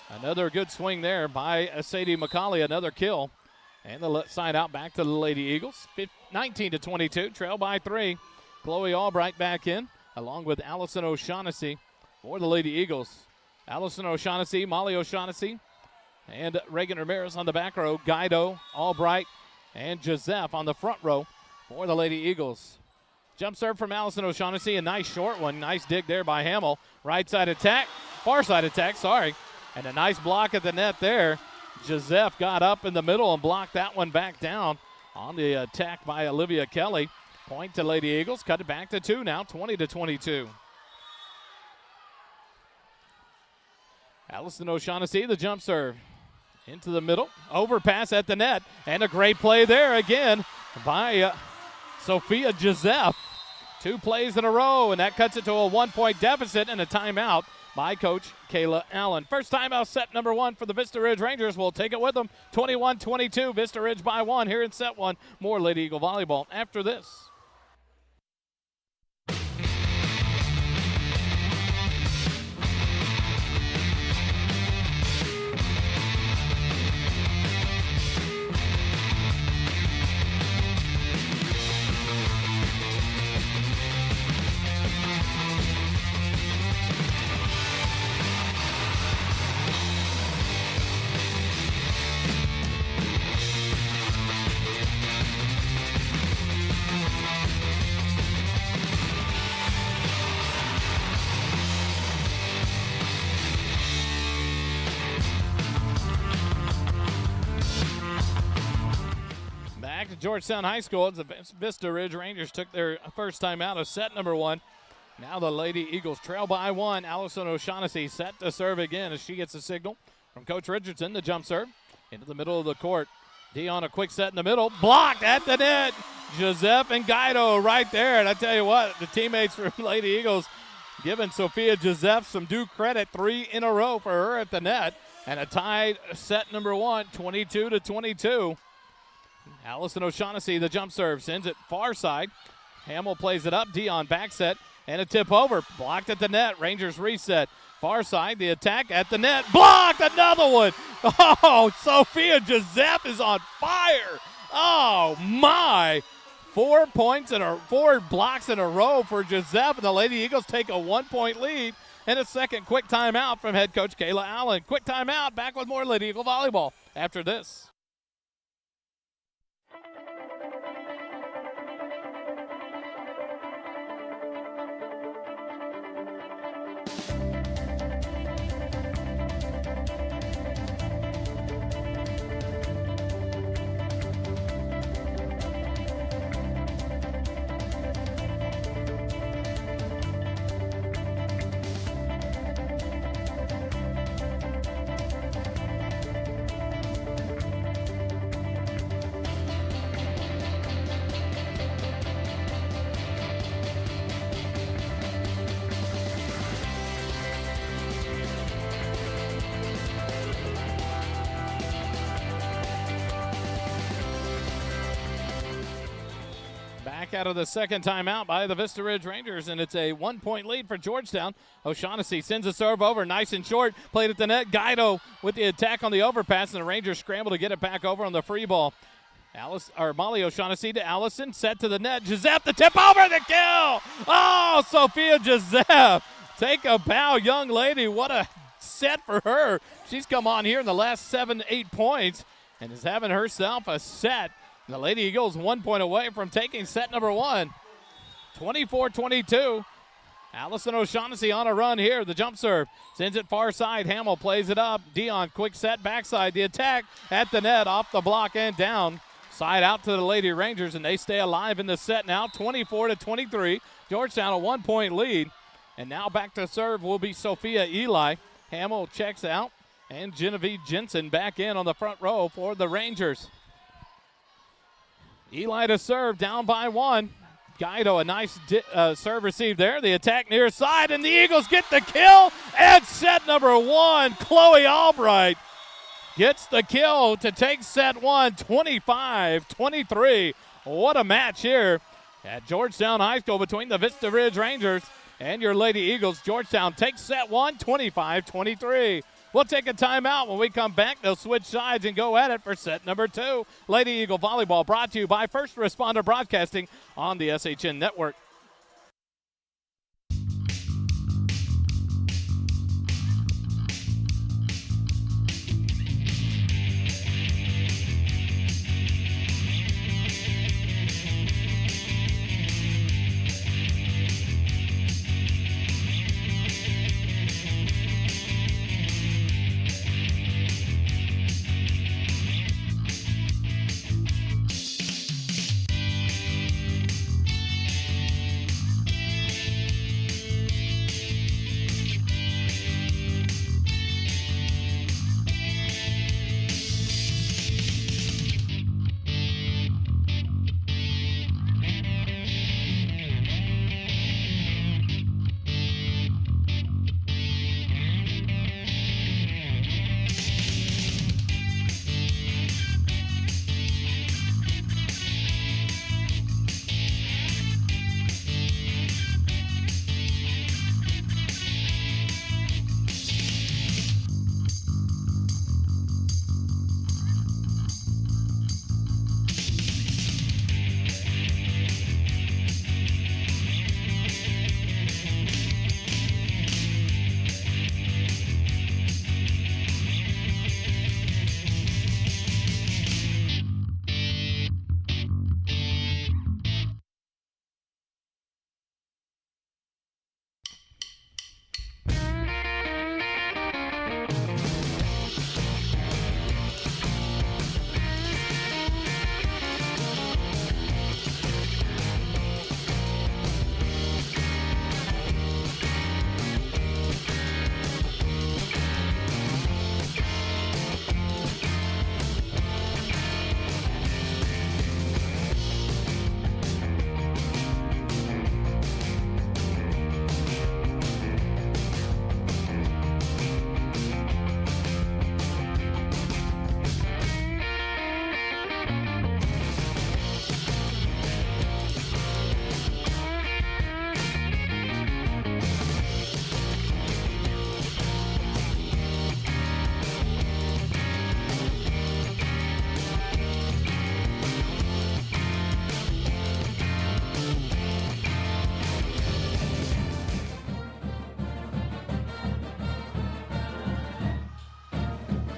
Another good swing there by Sadie McCauley, another kill. And the left side out back to the Lady Eagles. 19-22, trail by 3. Chloe Albright back in, along with Allison O'Shaughnessy for the Lady Eagles. Allison O'Shaughnessy, Molly O'Shaughnessy, and Reagan Ramirez on the back row. Guido, Albright, and Joseph on the front row for the Lady Eagles. Jump serve from Allison O'Shaughnessy, a nice short one. Nice dig there by Hamill. Right side attack, far side attack, sorry. And a nice block at the net there. Joseph got up in the middle and blocked that one back down on the attack by Olivia Kelly. Point to Lady Eagles. Cut it back to 2 now, 20-22. Allison O'Shaughnessy, the jump serve. Into the middle. Overpass at the net. And a great play there again by Sophia Joseph. 2 plays in a row, and that cuts it to a 1-point deficit and a timeout by Coach Kayla Allen. First timeout set number 1 for the Vista Ridge Rangers. We'll take it with them. 21-22, Vista Ridge by 1 here in set 1. More Lady Eagle volleyball after this. Georgetown High School, the Vista Ridge Rangers took their first time out of set number 1. Now the Lady Eagles trail by 1. Allison O'Shaughnessy set to serve again as she gets a signal from Coach Richardson. The jump serve into the middle of the court. Dion, a quick set in the middle. Blocked at the net. Joseph and Guido right there. And I tell you what, the teammates from Lady Eagles giving Sophia Joseph some due credit. 3 in a row for her at the net. And a tied set number 1, 22-22. Allison O'Shaughnessy, the jump serve, sends it far side. Hamill plays it up. Dion back set and a tip over. Blocked at the net. Rangers reset. Far side, the attack at the net. Blocked, another one. Oh, Sophia Joseph is on fire. Oh, my. 4 points and 4 blocks in a row for Joseph, and the Lady Eagles take a 1-point lead. And a second quick timeout from head coach Kayla Allen. Quick timeout. Back with more Lady Eagle volleyball after this. back out of the second timeout by the Vista Ridge Rangers, and it's a 1-point lead for Georgetown. O'Shaughnessy sends a serve over, nice and short, played at the net. Guido with the attack on the overpass, and the Rangers scramble to get it back over on the free ball. Molly O'Shaughnessy to Allison, set to the net. Joseph, the tip over, the kill! Oh, Sophia Joseph, take a bow, young lady. What a set for her. She's come on here in the last 7-8 points and is having herself a set. The Lady Eagles 1 point away from taking set number one. 24-22. Allison O'Shaughnessy on a run here. The jump serve. Sends it far side. Hamill plays it up. Dion, quick set, backside. The attack at the net, off the block and down. Side out to the Lady Rangers, and they stay alive in the set now. 24-23. Georgetown a 1 point lead. And now back to serve will be Sophia Eli. Hamill checks out. And Genevieve Jensen back in on the front row for the Rangers. Eli to serve, down by one. Guido, a nice serve received there. The attack near side, and the Eagles get the kill at set number one. Chloe Albright gets the kill to take set one, 25-23. What a match here at Georgetown High School between the Vista Ridge Rangers and your Lady Eagles. Georgetown takes set one, 25-23. We'll take a timeout. When we come back, they'll switch sides and go at it for set number two. Lady Eagle Volleyball brought to you by First Responder Broadcasting on the SHN Network.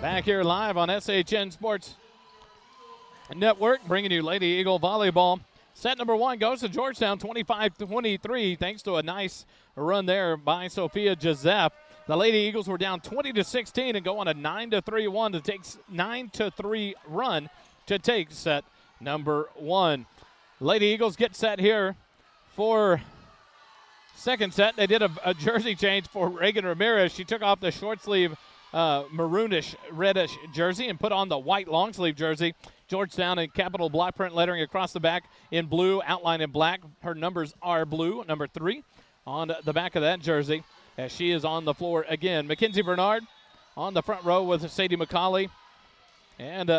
Back here live on SHN Sports Network, bringing you Lady Eagle Volleyball. Set number one goes to Georgetown, 25-23, thanks to a nice run there by Sophia Joseph. The Lady Eagles were down 20-16 and go on a 9-3 run to take set number one. Lady Eagles get set here for second set. They did a jersey change for Reagan Ramirez. She took off the short sleeve maroonish reddish jersey and put on the white long sleeve jersey. Georgetown in capital block print lettering across the back in blue, outline in black. Her numbers are blue, number 3 on the back of that jersey as she is on the floor again. Mackenzie Bernard on the front row with Sadie McCauley. And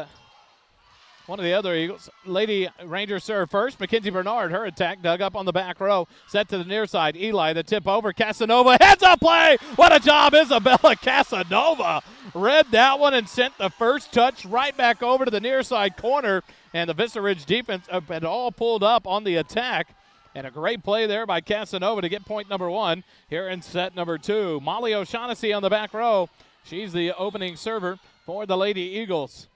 one of the other Eagles. Lady Rangers serve first. Mackenzie Bernard, her attack dug up on the back row. Set to the near side. Eli, the tip over. Casanova, heads up play. What a job, Isabella Casanova. Read that one and sent the first touch right back over to the near side corner. And the Vista Ridge defense had all pulled up on the attack. And a great play there by Casanova to get point number 1 here in set number 2. Molly O'Shaughnessy on the back row. She's the opening server for the Lady Eagles.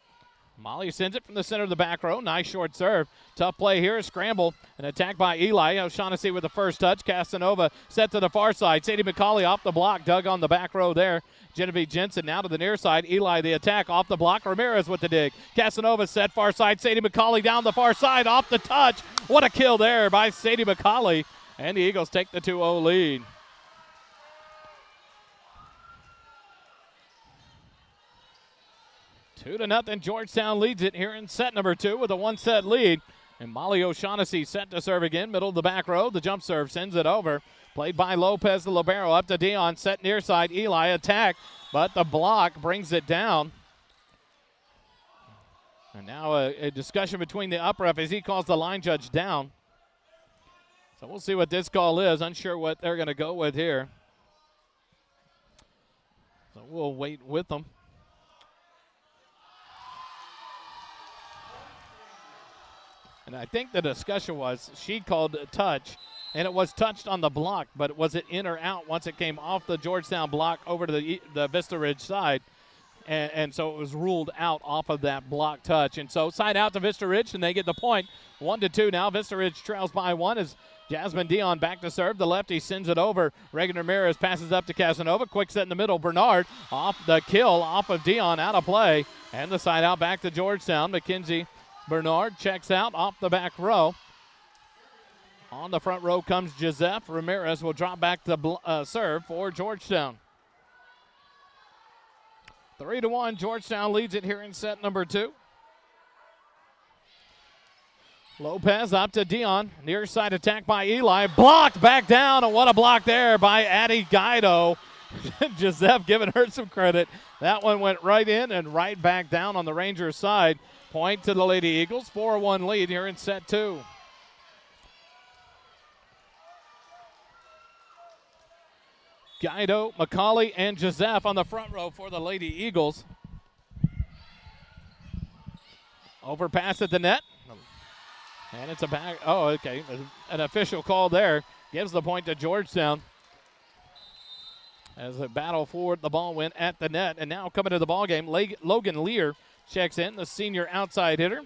Molly sends it from the center of the back row. Nice short serve. Tough play here. Scramble. An attack by Eli. O'Shaughnessy with the first touch. Casanova set to the far side. Sadie McCauley off the block. Dug on the back row there. Genevieve Jensen now to the near side. Eli the attack off the block. Ramirez with the dig. Casanova set far side. Sadie McCauley down the far side off the touch. What a kill there by Sadie McCauley. And the Eagles take the 2-0 lead. 2-0, Georgetown leads it here in set number 2 with a 1-set lead. And Molly O'Shaughnessy set to serve again, middle of the back row. The jump serve sends it over. Played by Lopez, the libero, up to Dion, set near side. Eli attack, but the block brings it down. And now a discussion between the up ref as he calls the line judge down. So we'll see what this call is. Unsure what they're going to go with here. So we'll wait with them. And I think the discussion was she called a touch, and it was touched on the block, but was it in or out once it came off the Georgetown block over to the Vista Ridge side? And so it was ruled out off of that block touch. And so side out to Vista Ridge, and they get the point. 1-2 now. Vista Ridge trails by 1 as Jasmine Dion back to serve. The lefty sends it over. Reagan Ramirez passes up to Casanova. Quick set in the middle. Bernard off the kill off of Dion, out of play. And the side out back to Georgetown. Mackenzie Bernard checks out off the back row. On the front row comes Joseph. Ramirez will drop back to serve for Georgetown. 3-1, Georgetown leads it here in set number 2. Lopez up to Dion. Near side attack by Eli. Blocked back down, and what a block there by Addie Guido. Joseph giving her some credit. That one went right in and right back down on the Rangers side. Point to the Lady Eagles. 4-1 lead here in set 2. Guido, McCauley, and Joseph on the front row for the Lady Eagles. Overpass at the net. And it's a back. Oh, okay. An official call there. Gives the point to Georgetown. As a battle forward, the ball went at the net. And now coming to the ball game, Logan Lear checks in, the senior outside hitter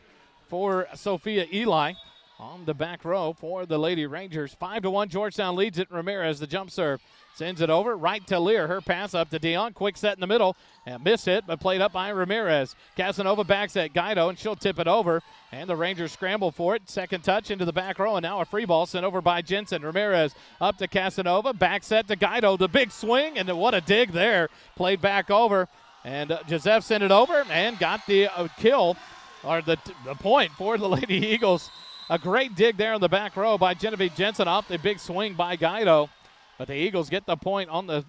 for Sophia Eli on the back row for the Lady Rangers. 5-1, Georgetown leads it. Ramirez, the jump serve, sends it over right to Lear. Her pass up to Dion. Quick set in the middle. And miss hit, but played up by Ramirez. Casanova backs at Guido, and she'll tip it over. And the Rangers scramble for it. Second touch into the back row, and now a free ball sent over by Jensen. Ramirez up to Casanova. Back set to Guido. The big swing, and what a dig there. Played back over. And Joseph sent it over and got the kill, or the point for the Lady Eagles. A great dig there on the back row by Genevieve Jensen off the big swing by Guido. But the Eagles get the point on the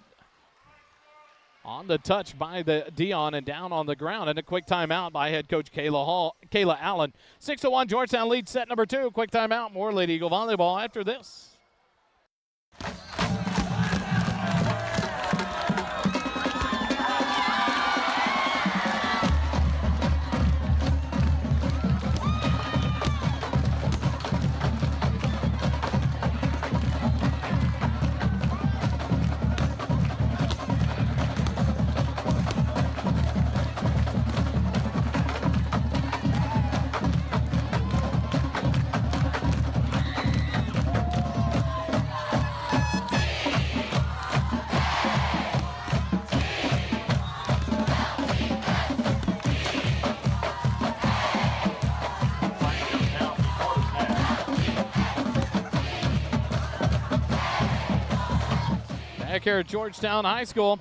touch by the Dion and down on the ground. And a quick timeout by head coach Kayla Allen. 6-1, Georgetown leads set number 2. Quick timeout. More Lady Eagle volleyball after this. Back here at Georgetown High School.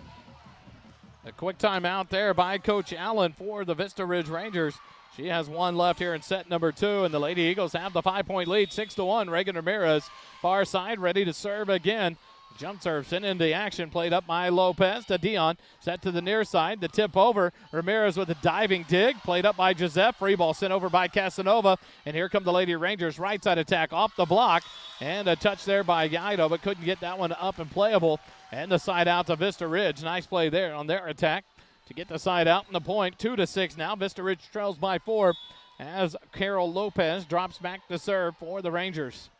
A quick timeout there by Coach Allen for the Vista Ridge Rangers. She has one left here in set number 2, and the Lady Eagles have the 5-point lead, 6-1. Reagan Ramirez, far side, ready to serve again Jump serve sent into the action, played up by Lopez to Dion. Set to the near side, the tip over. Ramirez with a diving dig, played up by Joseph. Free ball sent over by Casanova. And here come the Lady Rangers. Right side attack off the block. And a touch there by Guido, but couldn't get that one up and playable. And the side out to Vista Ridge. Nice play there on their attack to get the side out and the point. 2-6 now. Vista Ridge trails by 4 as Carol Lopez drops back to serve for the Rangers.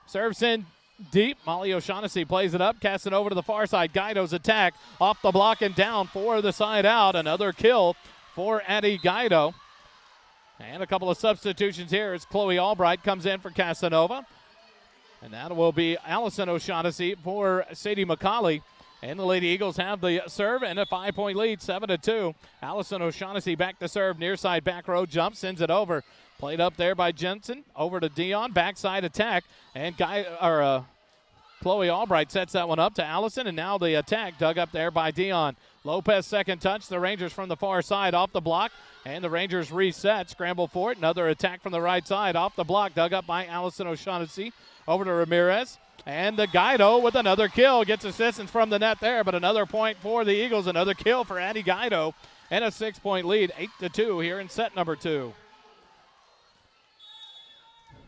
Serves in deep. Molly O'Shaughnessy plays it up. Casanova to the far side. Guido's attack off the block and down for the side out. Another kill for Addie Guido. And a couple of substitutions here as Chloe Albright comes in for Casanova. And that will be Allison O'Shaughnessy for Sadie McCauley. And the Lady Eagles have the serve and a 5-point lead, 7-2. Allison O'Shaughnessy back to serve, near side back row jump, sends it over. Played up there by Jensen, over to Dion, backside attack. And Chloe Albright sets that one up to Allison, and now the attack dug up there by Dion. Lopez second touch, the Rangers from the far side off the block. And the Rangers reset, scramble for it. Another attack from the right side off the block, dug up by Allison O'Shaughnessy. Over to Ramirez. And the Guido with another kill. Gets assistance from the net there, but another point for the Eagles. Another kill for Addie Guido. And a 6-point lead, 8-2 here in set number 2.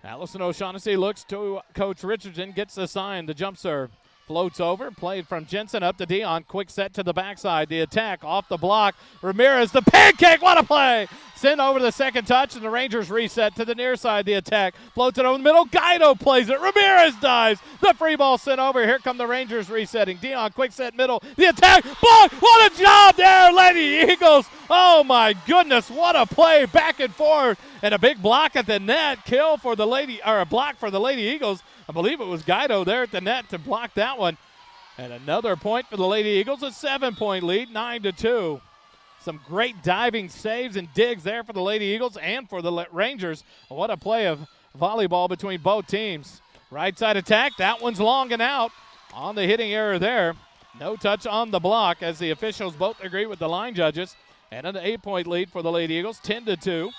Allison O'Shaughnessy looks to Coach Richardson, gets the sign, the jump serve. Floats over, played from Jensen up to Dion. Quick set to the backside. The attack off the block. Ramirez, the pancake, what a play! Sent over the second touch, and the Rangers reset to the near side. The attack floats it over the middle. Guido plays it. Ramirez dives. The free ball sent over. Here come the Rangers resetting. Dion, quick set middle. The attack, block. What a job there, Lady Eagles. Oh my goodness, what a play back and forth. And a big block at the net. Kill for the Lady, or a block for the Lady Eagles. I believe it was Guido there at the net to block that one. And another point for the Lady Eagles, a 7-point lead, 9-2. Some great diving saves and digs there for the Lady Eagles and for the Rangers. What a play of volleyball between both teams. Right side attack, that one's long and out on the hitting error there. No touch on the block as the officials both agree with the line judges. And an 8-point lead for the Lady Eagles, 10-2.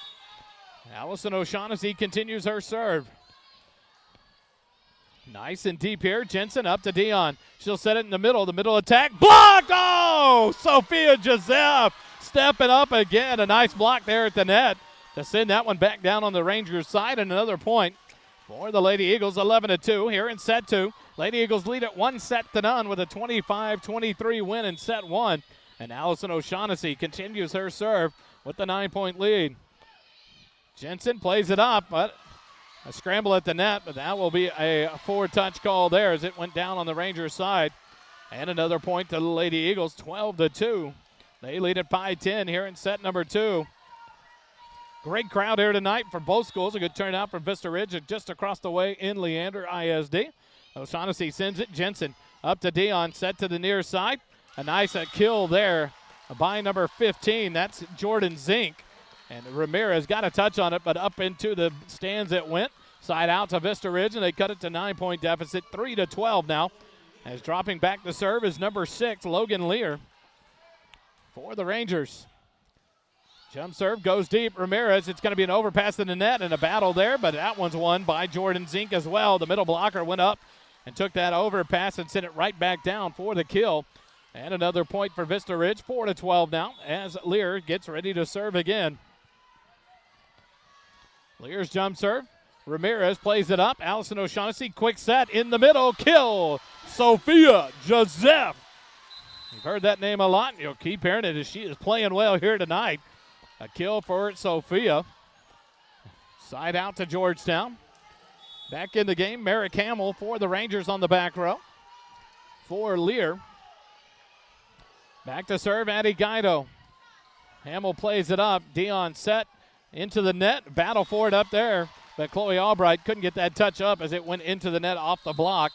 Allison O'Shaughnessy continues her serve. Nice and deep here. Jensen up to Dion. She'll set it in the middle attack. Blocked! Oh! Sophia Joseph stepping up again. A nice block there at the net to send that one back down on the Rangers side. And another point for the Lady Eagles, 11-2 here in set 2. Lady Eagles lead at 1-0 with a 25-23 win in set 1. And Allison O'Shaughnessy continues her serve with the 9-point lead. Jensen plays it up, but a scramble at the net, but that will be a 4-touch call there as it went down on the Rangers side. And another point to the Lady Eagles, 12-2. They lead it by 10 here in set number 2. Great crowd here tonight for both schools. A good turnout from Vista Ridge just across the way in Leander ISD. O'Shaughnessy sends it. Jensen up to Dion, set to the near side. A nice kill there by number 15. That's Jordan Zink. And Ramirez got a touch on it, but up into the stands it went. Side out to Vista Ridge, and they cut it to 9-point deficit, 3-12 now. As dropping back to serve is number 6, Logan Lear for the Rangers. Jump serve goes deep. Ramirez, it's going to be an overpass in the net and a battle there, but that one's won by Jordan Zink as well. The middle blocker went up and took that overpass and sent it right back down for the kill. And another point for Vista Ridge, 4-12 now, as Lear gets ready to serve again. Lear's jump serve. Ramirez plays it up. Allison O'Shaughnessy, quick set in the middle. Kill. Sophia Joseph. You've heard that name a lot. You'll keep hearing it as she is playing well here tonight. A kill for Sophia. Side out to Georgetown. Back in the game, Merrick Hamill for the Rangers on the back row. For Lear. Back to serve, Addie Guido. Hamill plays it up. Dion set into the net. Battle for it up there. But Chloe Albright couldn't get that touch up as it went into the net off the block.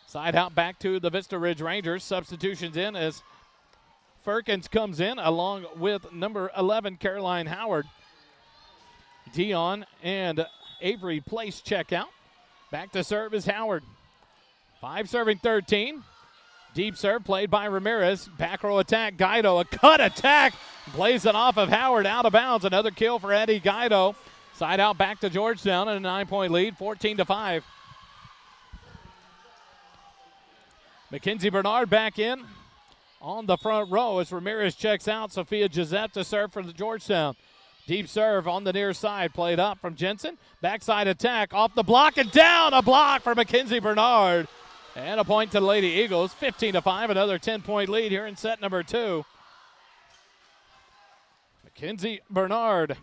Side out back to the Vista Ridge Rangers. Substitutions in as Firkins comes in along with number 11, Caroline Howard. Dion and Avery Place check out. Back to serve is Howard. 5 serving 13. Deep serve played by Ramirez. Back row attack. Guido, a cut attack. Plays it off of Howard out of bounds. Another kill for Eddie Guido. Side out back to Georgetown and a 9-point lead, 14-5. Mackenzie Bernard back in on the front row as Ramirez checks out. Sophia Giuseppe to serve for the Georgetown. Deep serve on the near side, played up from Jensen. Backside attack off the block and down. A block for Mackenzie Bernard. And a point to the Lady Eagles. 15-5, another 10-point lead here in set number 2. Mackenzie Bernard.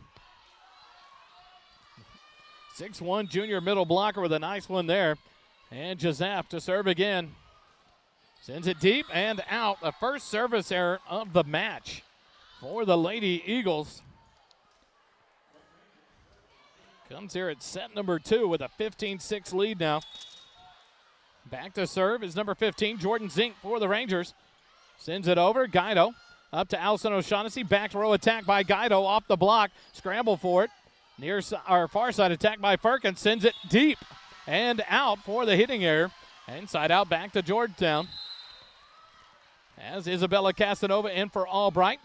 6'1" junior middle blocker with a nice one there. And Giuseppe to serve again. Sends it deep and out. The first service error of the match for the Lady Eagles. Comes here at set number 2 with a 15-6 lead now. Back to serve is number 15, Jordan Zink for the Rangers. Sends it over, Guido up to Allison O'Shaughnessy. Back row attack by Guido off the block. Scramble for it. Near our far side attack by Firkins. Sends it deep and out for the hitting error. Inside out back to Georgetown. As Isabella Casanova in for Albright.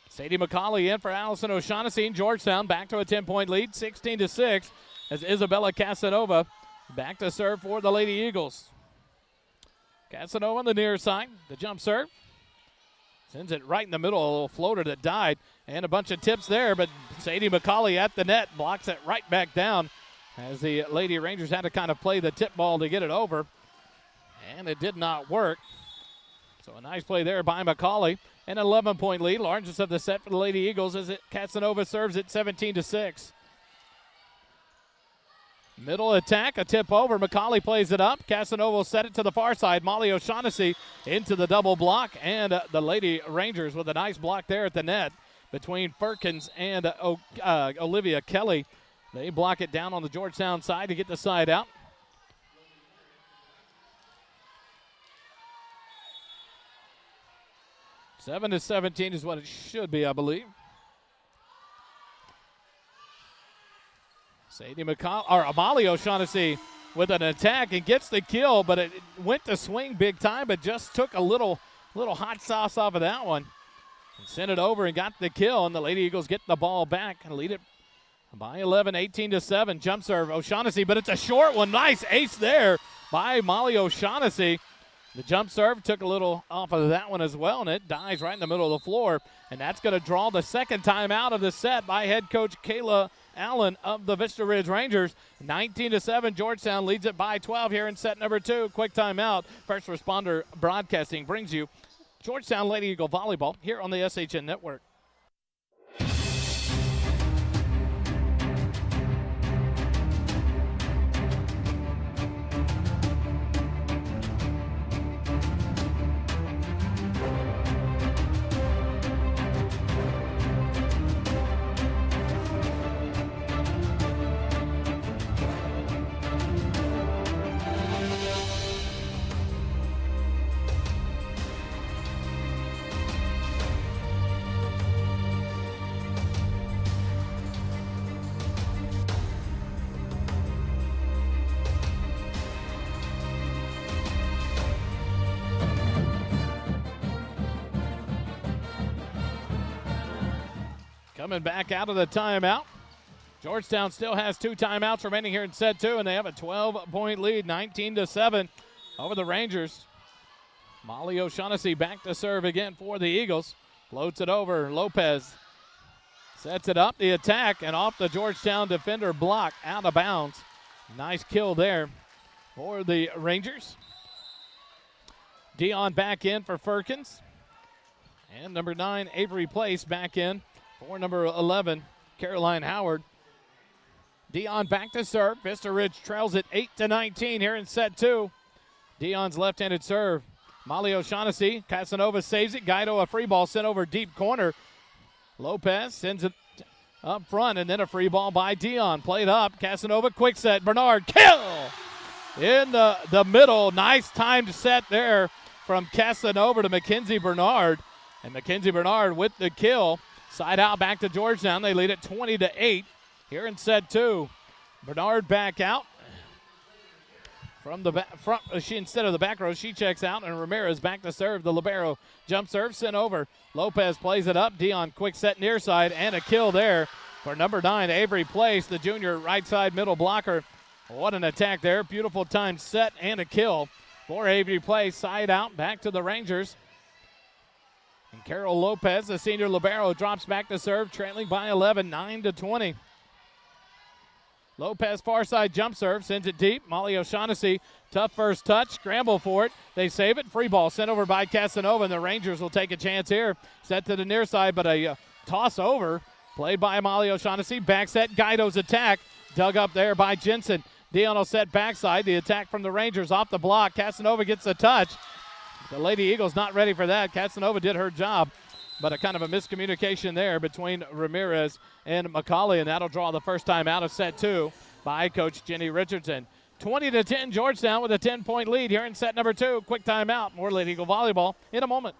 Sadie McCauley in for Allison O'Shaughnessy. And Georgetown back to a 10-point lead, 16-6, as Isabella Casanova back to serve for the Lady Eagles. Casanova on the near side, the jump serve. Sends it right in the middle, a little floater that died, and a bunch of tips there, but Sadie McCauley at the net blocks it right back down as the Lady Rangers had to kind of play the tip ball to get it over, and it did not work. So a nice play there by McCauley. An 11-point lead, largest of the set for the Lady Eagles as Casanova serves it 17-6. Middle attack, a tip over. McCauley plays it up. Casanova will set it to the far side. Molly O'Shaughnessy into the double block, and the Lady Rangers with a nice block there at the net between Firkins and Olivia Kelly. They block it down on the Georgetown side to get the side out. Seven to 17 is what it should be, I believe. Sadie McCauley, or Molly O'Shaughnessy with an attack and gets the kill, but it went to swing big time, but just took a little hot sauce off of that one. And sent it over and got the kill, and the Lady Eagles get the ball back and lead it by 11, 18-7. Jump serve, O'Shaughnessy, but it's a short one. Nice ace there by Molly O'Shaughnessy. The jump serve took a little off of that one as well, and it dies right in the middle of the floor. And that's going to draw the second time out of the set by head coach Kayla Allen of the Vista Ridge Rangers. 19-7, Georgetown leads it by 12 here in set number 2. Quick timeout. First Responder Broadcasting brings you Georgetown Lady Eagle Volleyball here on the SHN Network. Coming back out of the timeout. Georgetown still has 2 timeouts remaining here in set 2, and they have a 12-point lead, 19-7 over the Rangers. Molly O'Shaughnessy back to serve again for the Eagles. Floats it over. Lopez sets it up. The attack, and off the Georgetown defender block, out of bounds. Nice kill there for the Rangers. Dion back in for Firkins. And number 9, Avery Place back in for number 11, Caroline Howard. Dion back to serve. Vista Ridge trails it 8-19 here in set 2. Dion's left-handed serve. Molly O'Shaughnessy, Casanova saves it. Guido a free ball sent over deep corner. Lopez sends it up front, and then a free ball by Dion. Played up. Casanova, quick set. Bernard, kill! In the middle. Nice timed set there from Casanova to Mackenzie Bernard. And Mackenzie Bernard with the kill. Side out back to Georgetown. They lead it 20-8 here in set 2. Bernard back out. From the front, instead of the back row, she checks out, and Ramirez back to serve. The libero jump serve sent over. Lopez plays it up. Dion quick set near side, and a kill there for number 9, Avery Place, the junior right side middle blocker. What an attack there. Beautiful time set and a kill for Avery play. Side out, back to the Rangers. And Carol Lopez, the senior libero, drops back to serve, trailing by 11, 9-20. Lopez far side jump serve, sends it deep. Molly O'Shaughnessy, tough first touch, scramble for it. They save it. Free ball sent over by Casanova, and the Rangers will take a chance here. Set to the near side, but a toss over. Played by Molly O'Shaughnessy. Back set, Guido's attack. Dug up there by Jensen. Dion will set backside. The attack from the Rangers off the block. Casanova gets the touch. The Lady Eagles not ready for that. Casanova did her job, but a kind of a miscommunication there between Ramirez and McCauley, and that'll draw the first time out of set 2 by Coach Jenny Richardson. 20-10, Georgetown with a 10-point lead here in set number 2. Quick timeout. More Lady Eagle volleyball in a moment.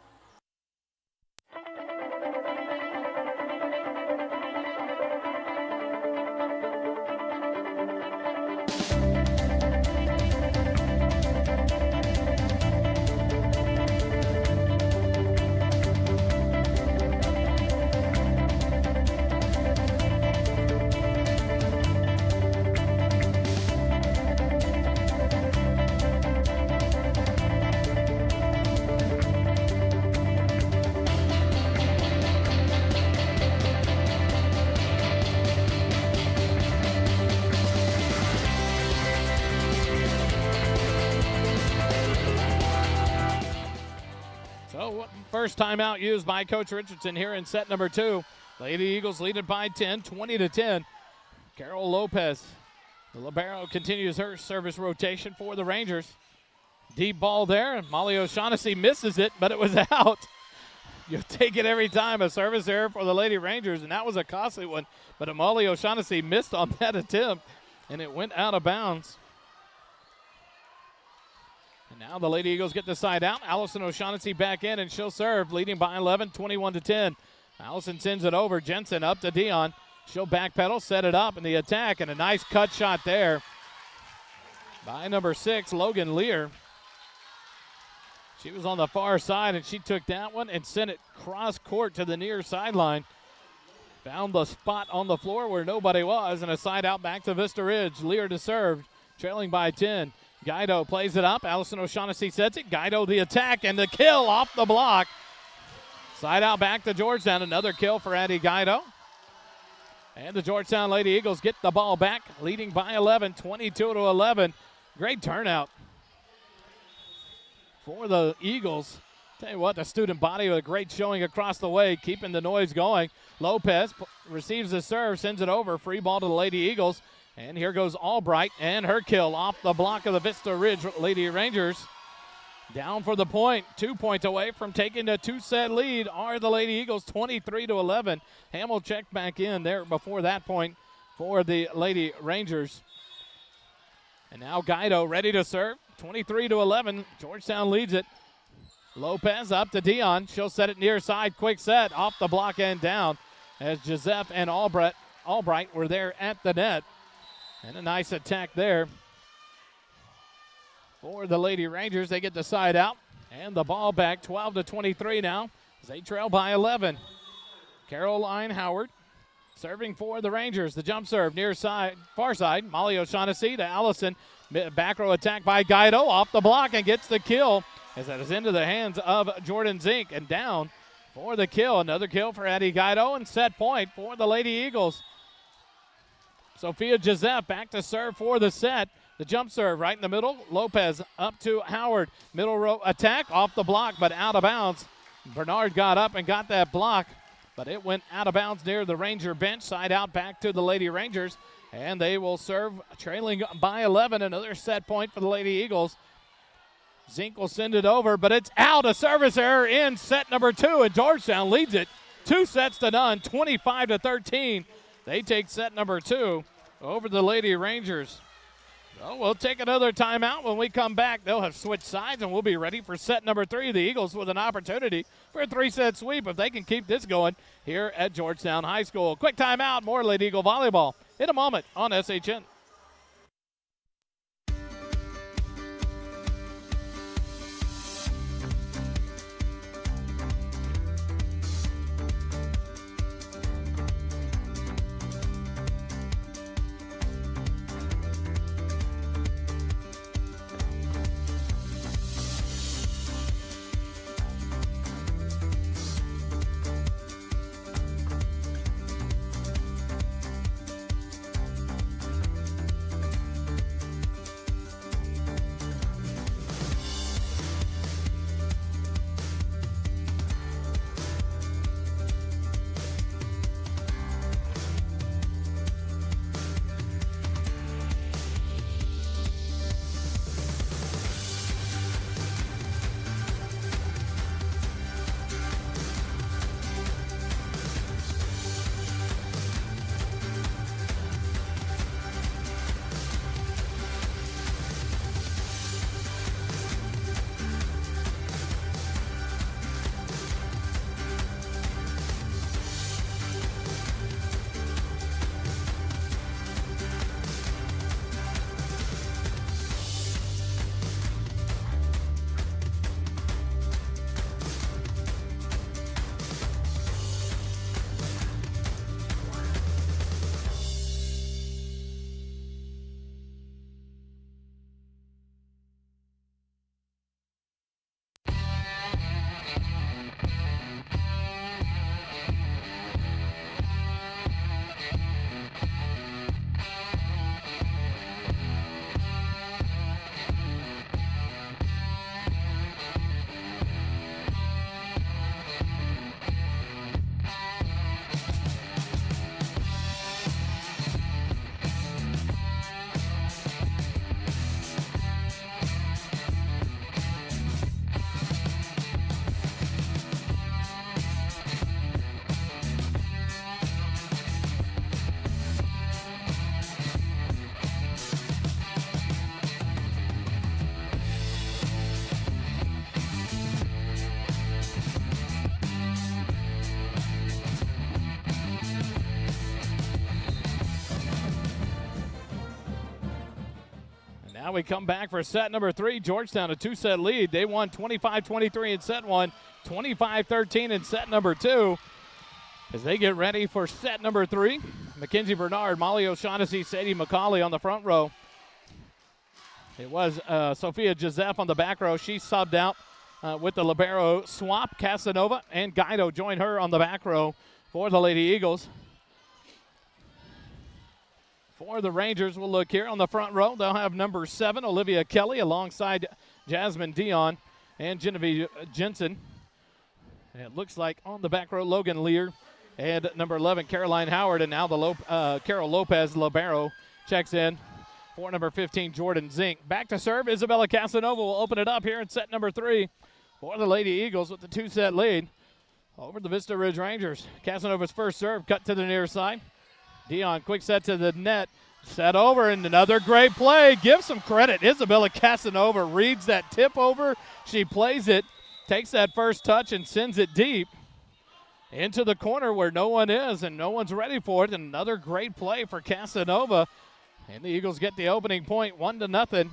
So first timeout used by Coach Richardson here in set number 2. Lady Eagles lead it by 10, 20-10. Carol Lopez, the libero, continues her service rotation for the Rangers. Deep ball there, and Molly O'Shaughnessy misses it, but it was out. You'll take it every time. A service error for the Lady Rangers, and that was a costly one. But Molly O'Shaughnessy missed on that attempt, and it went out of bounds. And now the Lady Eagles get the side out. Allison O'Shaughnessy back in, and she'll serve, leading by 11, 21-10. Allison sends it over. Jensen up to Dion. She'll backpedal, set it up in the attack, and a nice cut shot there by number 6, Logan Lear. She was on the far side, and she took that one and sent it cross court to the near sideline. Found the spot on the floor where nobody was, and a side out back to Vista Ridge. Lear to serve, trailing by 10. Guido plays it up. Allison O'Shaughnessy sets it. Guido the attack and the kill off the block. Side out back to Georgetown. Another kill for Addie Guido. And the Georgetown Lady Eagles get the ball back, leading by 11, 22-11. Great turnout for the Eagles. Tell you what, the student body with a great showing across the way, keeping the noise going. Lopez receives the serve, sends it over. Free ball to the Lady Eagles. And here goes Albright and her kill off the block of the Vista Ridge Lady Rangers. Down for the point. 2 points away from taking a 2-set lead are the Lady Eagles, 23-11. Hamill checked back in there before that point for the Lady Rangers. And now Guido ready to serve. 23-11. Georgetown leads it. Lopez up to Dion. She'll set it near side. Quick set off the block and down as Joseph and Albright were there at the net. And a nice attack there for the Lady Rangers. They get the side out and the ball back, 12-23 now as they trail by 11. Caroline Howard serving for the Rangers. The jump serve near side, far side. Molly O'Shaughnessy to Allison. Back row attack by Guido off the block and gets the kill as that is into the hands of Jordan Zink and down for the kill. Another kill for Addie Guido and set point for the Lady Eagles. Sophia Joseph back to serve for the set. The jump serve right in the middle. Lopez up to Howard. Middle row attack off the block, but out of bounds. Bernard got up and got that block, but it went out of bounds near the Ranger bench. Side out back to the Lady Rangers, and they will serve trailing by 11. Another set point for the Lady Eagles. Zink will send it over, but it's out. A service error in set number 2, and Georgetown leads it 2-0, 25-13. They take set number 2 over the Lady Rangers. So we'll take another timeout. When we come back, they'll have switched sides, and we'll be ready for set number 3. The Eagles with an opportunity for a 3-set sweep if they can keep this going here at Georgetown High School. Quick timeout. More Lady Eagle volleyball in a moment on SHN. Now we come back for set number 3. Georgetown a 2-set lead. They won 25-23 in set 1, 25-13 in set number 2. As they get ready for set number 3, Mackenzie Bernard, Molly O'Shaughnessy, Sadie McCauley on the front row. It was Sophia Joseph on the back row. She subbed out with the libero swap. Casanova and Guido joined her on the back row for the Lady Eagles. For the Rangers, we'll look here on the front row. They'll have number 7, Olivia Kelly, alongside Jasmine Dion and Genevieve Jensen. And it looks like on the back row, Logan Lear and number 11, Caroline Howard. And now the Carol Lopez libero checks in for number 15, Jordan Zink. Back to serve, Isabella Casanova will open it up here in set number 3 for the Lady Eagles with the 2-set lead over the Vista Ridge Rangers. Casanova's first serve, cut to the near side. Dion, quick set to the net. Set over, and another great play. Give some credit. Isabella Casanova reads that tip over. She plays it, takes that first touch, and sends it deep into the corner where no one is, and no one's ready for it. And another great play for Casanova. And the Eagles get the opening point, 1-0.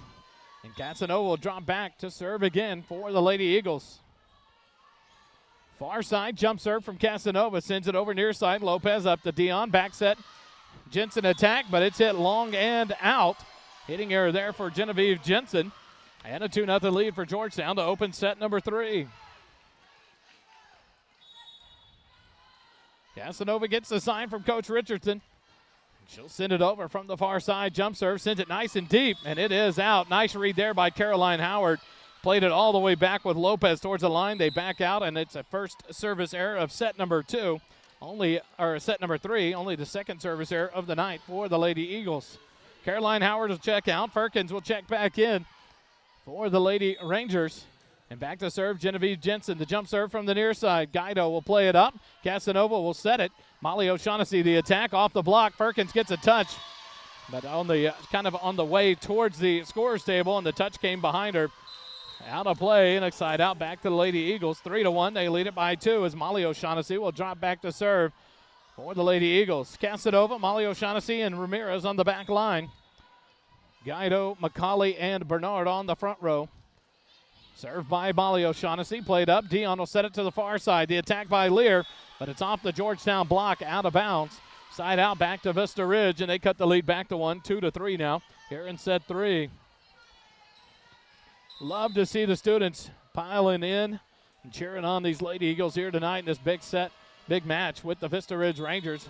And Casanova will drop back to serve again for the Lady Eagles. Far side jump serve from Casanova. Sends it over near side. Lopez up to Dion. Back set. Jensen attack, but it's hit long and out. Hitting error there for Genevieve Jensen. And a 2-0 lead for Georgetown to open set number 3. Casanova gets the sign from Coach Richardson. She'll send it over from the far side. Jump serve, sends it nice and deep, and it is out. Nice read there by Caroline Howard. Played it all the way back with Lopez towards the line. They back out, and it's a first service error of set number 2. Set number 3, only the second service error of the night for the Lady Eagles. Caroline Howard will check out. Firkins will check back in for the Lady Rangers. And back to serve, Genevieve Jensen. The jump serve from the near side. Guido will play it up. Casanova will set it. Molly O'Shaughnessy the attack off the block. Firkins gets a touch, but on the kind of on the way towards the scorer's table, and the touch came behind her. Out of play and a side out back to the Lady Eagles. 3-1. They lead it by 2 as Molly O'Shaughnessy will drop back to serve for the Lady Eagles. Casanova, Molly O'Shaughnessy, and Ramirez on the back line. Guido, McCauley, and Bernard on the front row. Served by Molly O'Shaughnessy. Played up. Dion will set it to the far side. The attack by Lear, but it's off the Georgetown block, out of bounds. Side out back to Vista Ridge, and they cut the lead back to 1, 2-3 now here in set 3. Love to see the students piling in and cheering on these Lady Eagles here tonight in this big match with the Vista Ridge Rangers.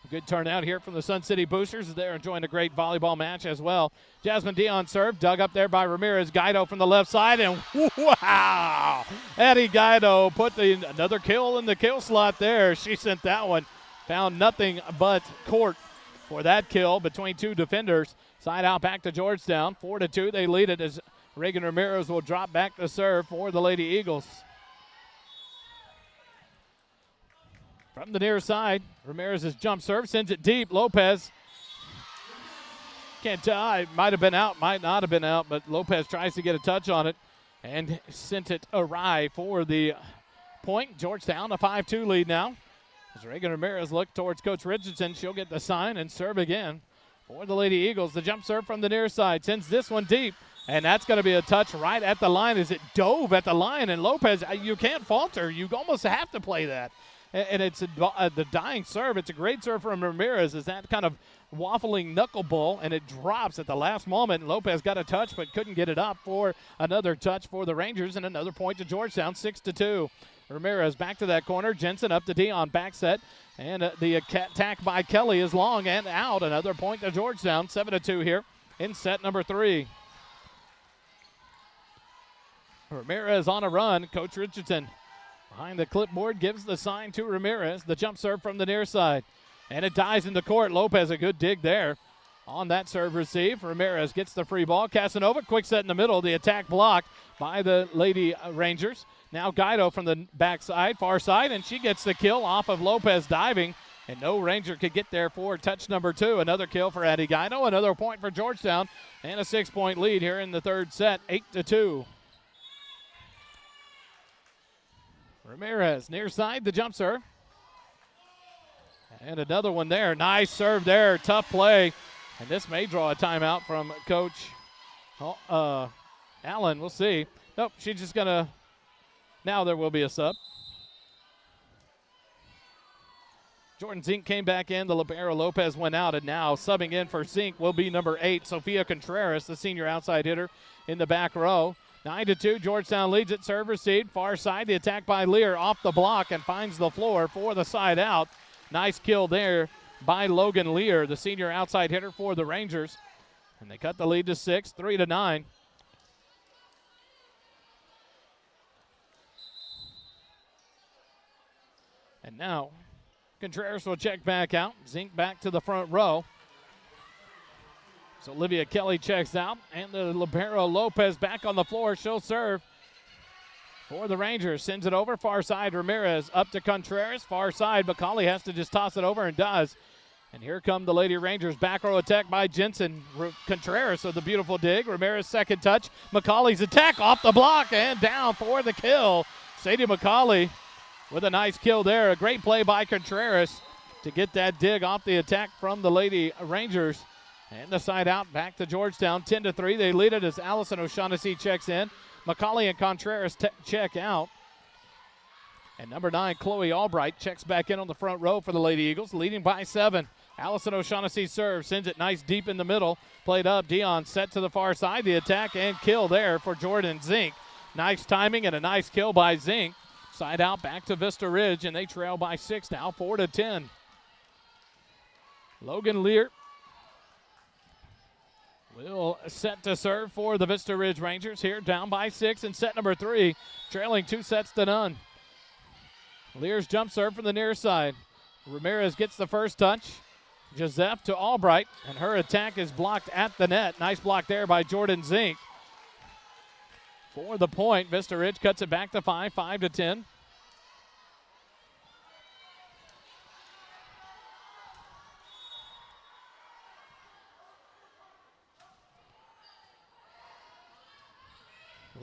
Good turnout here from the Sun City Boosters. They're enjoying a great volleyball match as well. Jasmine Dion serve, dug up there by Ramirez. Guido from the left side, and wow! Eddie Guido put another kill in the kill slot there. She sent that one. Found nothing but court for that kill between two defenders. Side out back to Georgetown. 4-2, they lead it as Reagan Ramirez will drop back to serve for the Lady Eagles. From the near side, Ramirez's jump serve sends it deep. Lopez, can't tell, it might have been out, might not have been out, but Lopez tries to get a touch on it and sent it awry for the point. Georgetown, a 5-2 lead now. As Reagan Ramirez looks towards Coach Richardson, she'll get the sign and serve again for the Lady Eagles. The jump serve from the near side sends this one deep, and that's going to be a touch right at the line as it dove at the line. And Lopez, you can't falter. You almost have to play that. And it's the dying serve. It's a great serve from Ramirez. Is that kind of waffling knuckleball, and it drops at the last moment. Lopez got a touch but couldn't get it up for another touch for the Rangers, and another point to Georgetown, 6-2. Ramirez back to that corner. Jensen up to Dion, back set. And the attack by Kelly is long and out. Another point to Georgetown, 7-2 here in set number 3. Ramirez on a run. Coach Richardson behind the clipboard gives the sign to Ramirez. The jump serve from the near side. And it dies in the court. Lopez, a good dig there on that serve receive. Ramirez gets the free ball. Casanova, quick set in the middle. The attack blocked by the Lady Rangers. Now Guido from the backside, far side, and she gets the kill off of Lopez diving. And no Ranger could get there for touch number 2. Another kill for Addie Guido. Another point for Georgetown. And a 6-point lead here in the third set, 8-2. Ramirez, near side, the jump serve. And another one there. Nice serve there. Tough play And this may draw a timeout from Coach Allen. We'll see. Nope, she's just going to – now there will be a sub. Jordan Zink came back in. The libero Lopez went out, and now subbing in for Zink will be number 8, Sophia Contreras, the senior outside hitter in the back row. 9-2, Georgetown leads it. Serve receive, far side. The attack by Lear off the block and finds the floor for the side out. Nice kill there by Logan Lear, the senior outside hitter for the Rangers. And they cut the lead to 6, 3-9. And now Contreras will check back out. Zink back to the front row. So Olivia Kelly checks out, and the libero Lopez back on the floor. She'll serve for the Rangers. Sends it over, far side. Ramirez up to Contreras, far side. McCauley has to just toss it over and does. And here come the Lady Rangers. Back row attack by Jensen. Contreras with the beautiful dig. Ramirez second touch. McCauley's attack off the block and down for the kill. Sadie McCauley with a nice kill there. A great play by Contreras to get that dig off the attack from the Lady Rangers. And the side out back to Georgetown, 10-3. They lead it as Allison O'Shaughnessy checks in. McCauley and Contreras check out. And number 9, Chloe Albright, checks back in on the front row for the Lady Eagles, leading by 7. Allison O'Shaughnessy serves, sends it nice deep in the middle. Played up, Dion set to the far side. The attack and kill there for Jordan Zink. Nice timing and a nice kill by Zink. Side out back to Vista Ridge, and they trail by 6 now, 4-10. Logan Lear will set to serve for the Vista Ridge Rangers here, down by 6 in set number 3, trailing 2-0. Lear's jump serve from the near side. Ramirez gets the first touch. Joseph to Albright, and her attack is blocked at the net. Nice block there by Jordan Zink. For the point, Vista Ridge cuts it back to 5, 5-10.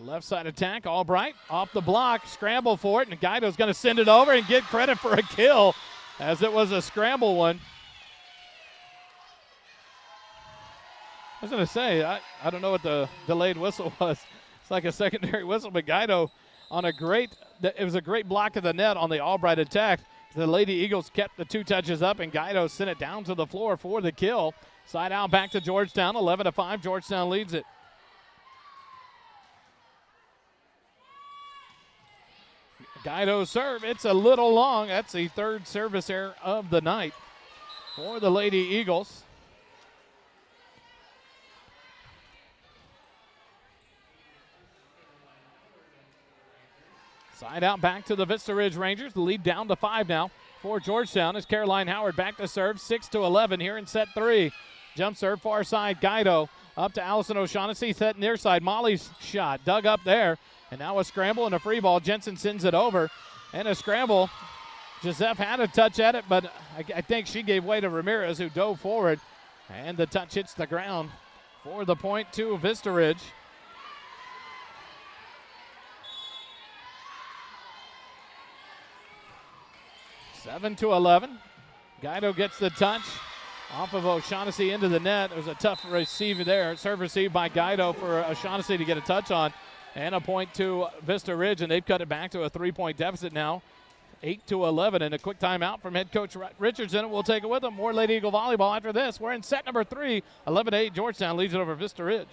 Left side attack, Albright off the block, scramble for it, and Guido's going to send it over and get credit for a kill as it was a scramble one. I was going to say, I don't know what the delayed whistle was. It's like a secondary whistle, but Guido on it was a great block of the net on the Albright attack. The Lady Eagles kept the 2 touches up, and Guido sent it down to the floor for the kill. Side out back to Georgetown, 11-5. Georgetown leads it. Guido's serve, it's a little long. That's the 3rd service error of the night for the Lady Eagles. Side out back to the Vista Ridge Rangers. The lead down to 5 now for Georgetown as Caroline Howard back to serve, 6-11 here in set 3. Jump serve far side, Guido up to Allison O'Shaughnessy, set near side. Molly's shot dug up there. And now a scramble and a free ball. Jensen sends it over. And a scramble. Joseph had a touch at it, but I think she gave way to Ramirez, who dove forward. And the touch hits the ground for the point to Vista Ridge. 7-11. Guido gets the touch off of O'Shaughnessy into the net. It was a tough receive there. Serve received by Guido for O'Shaughnessy to get a touch on. And a point to Vista Ridge, and they've cut it back to a 3-point deficit now, 8-11. And a quick timeout from head coach Richardson. We'll take it with them. More Lady Eagle volleyball after this. We're in set number 3, 11-8. Georgetown leads it over Vista Ridge.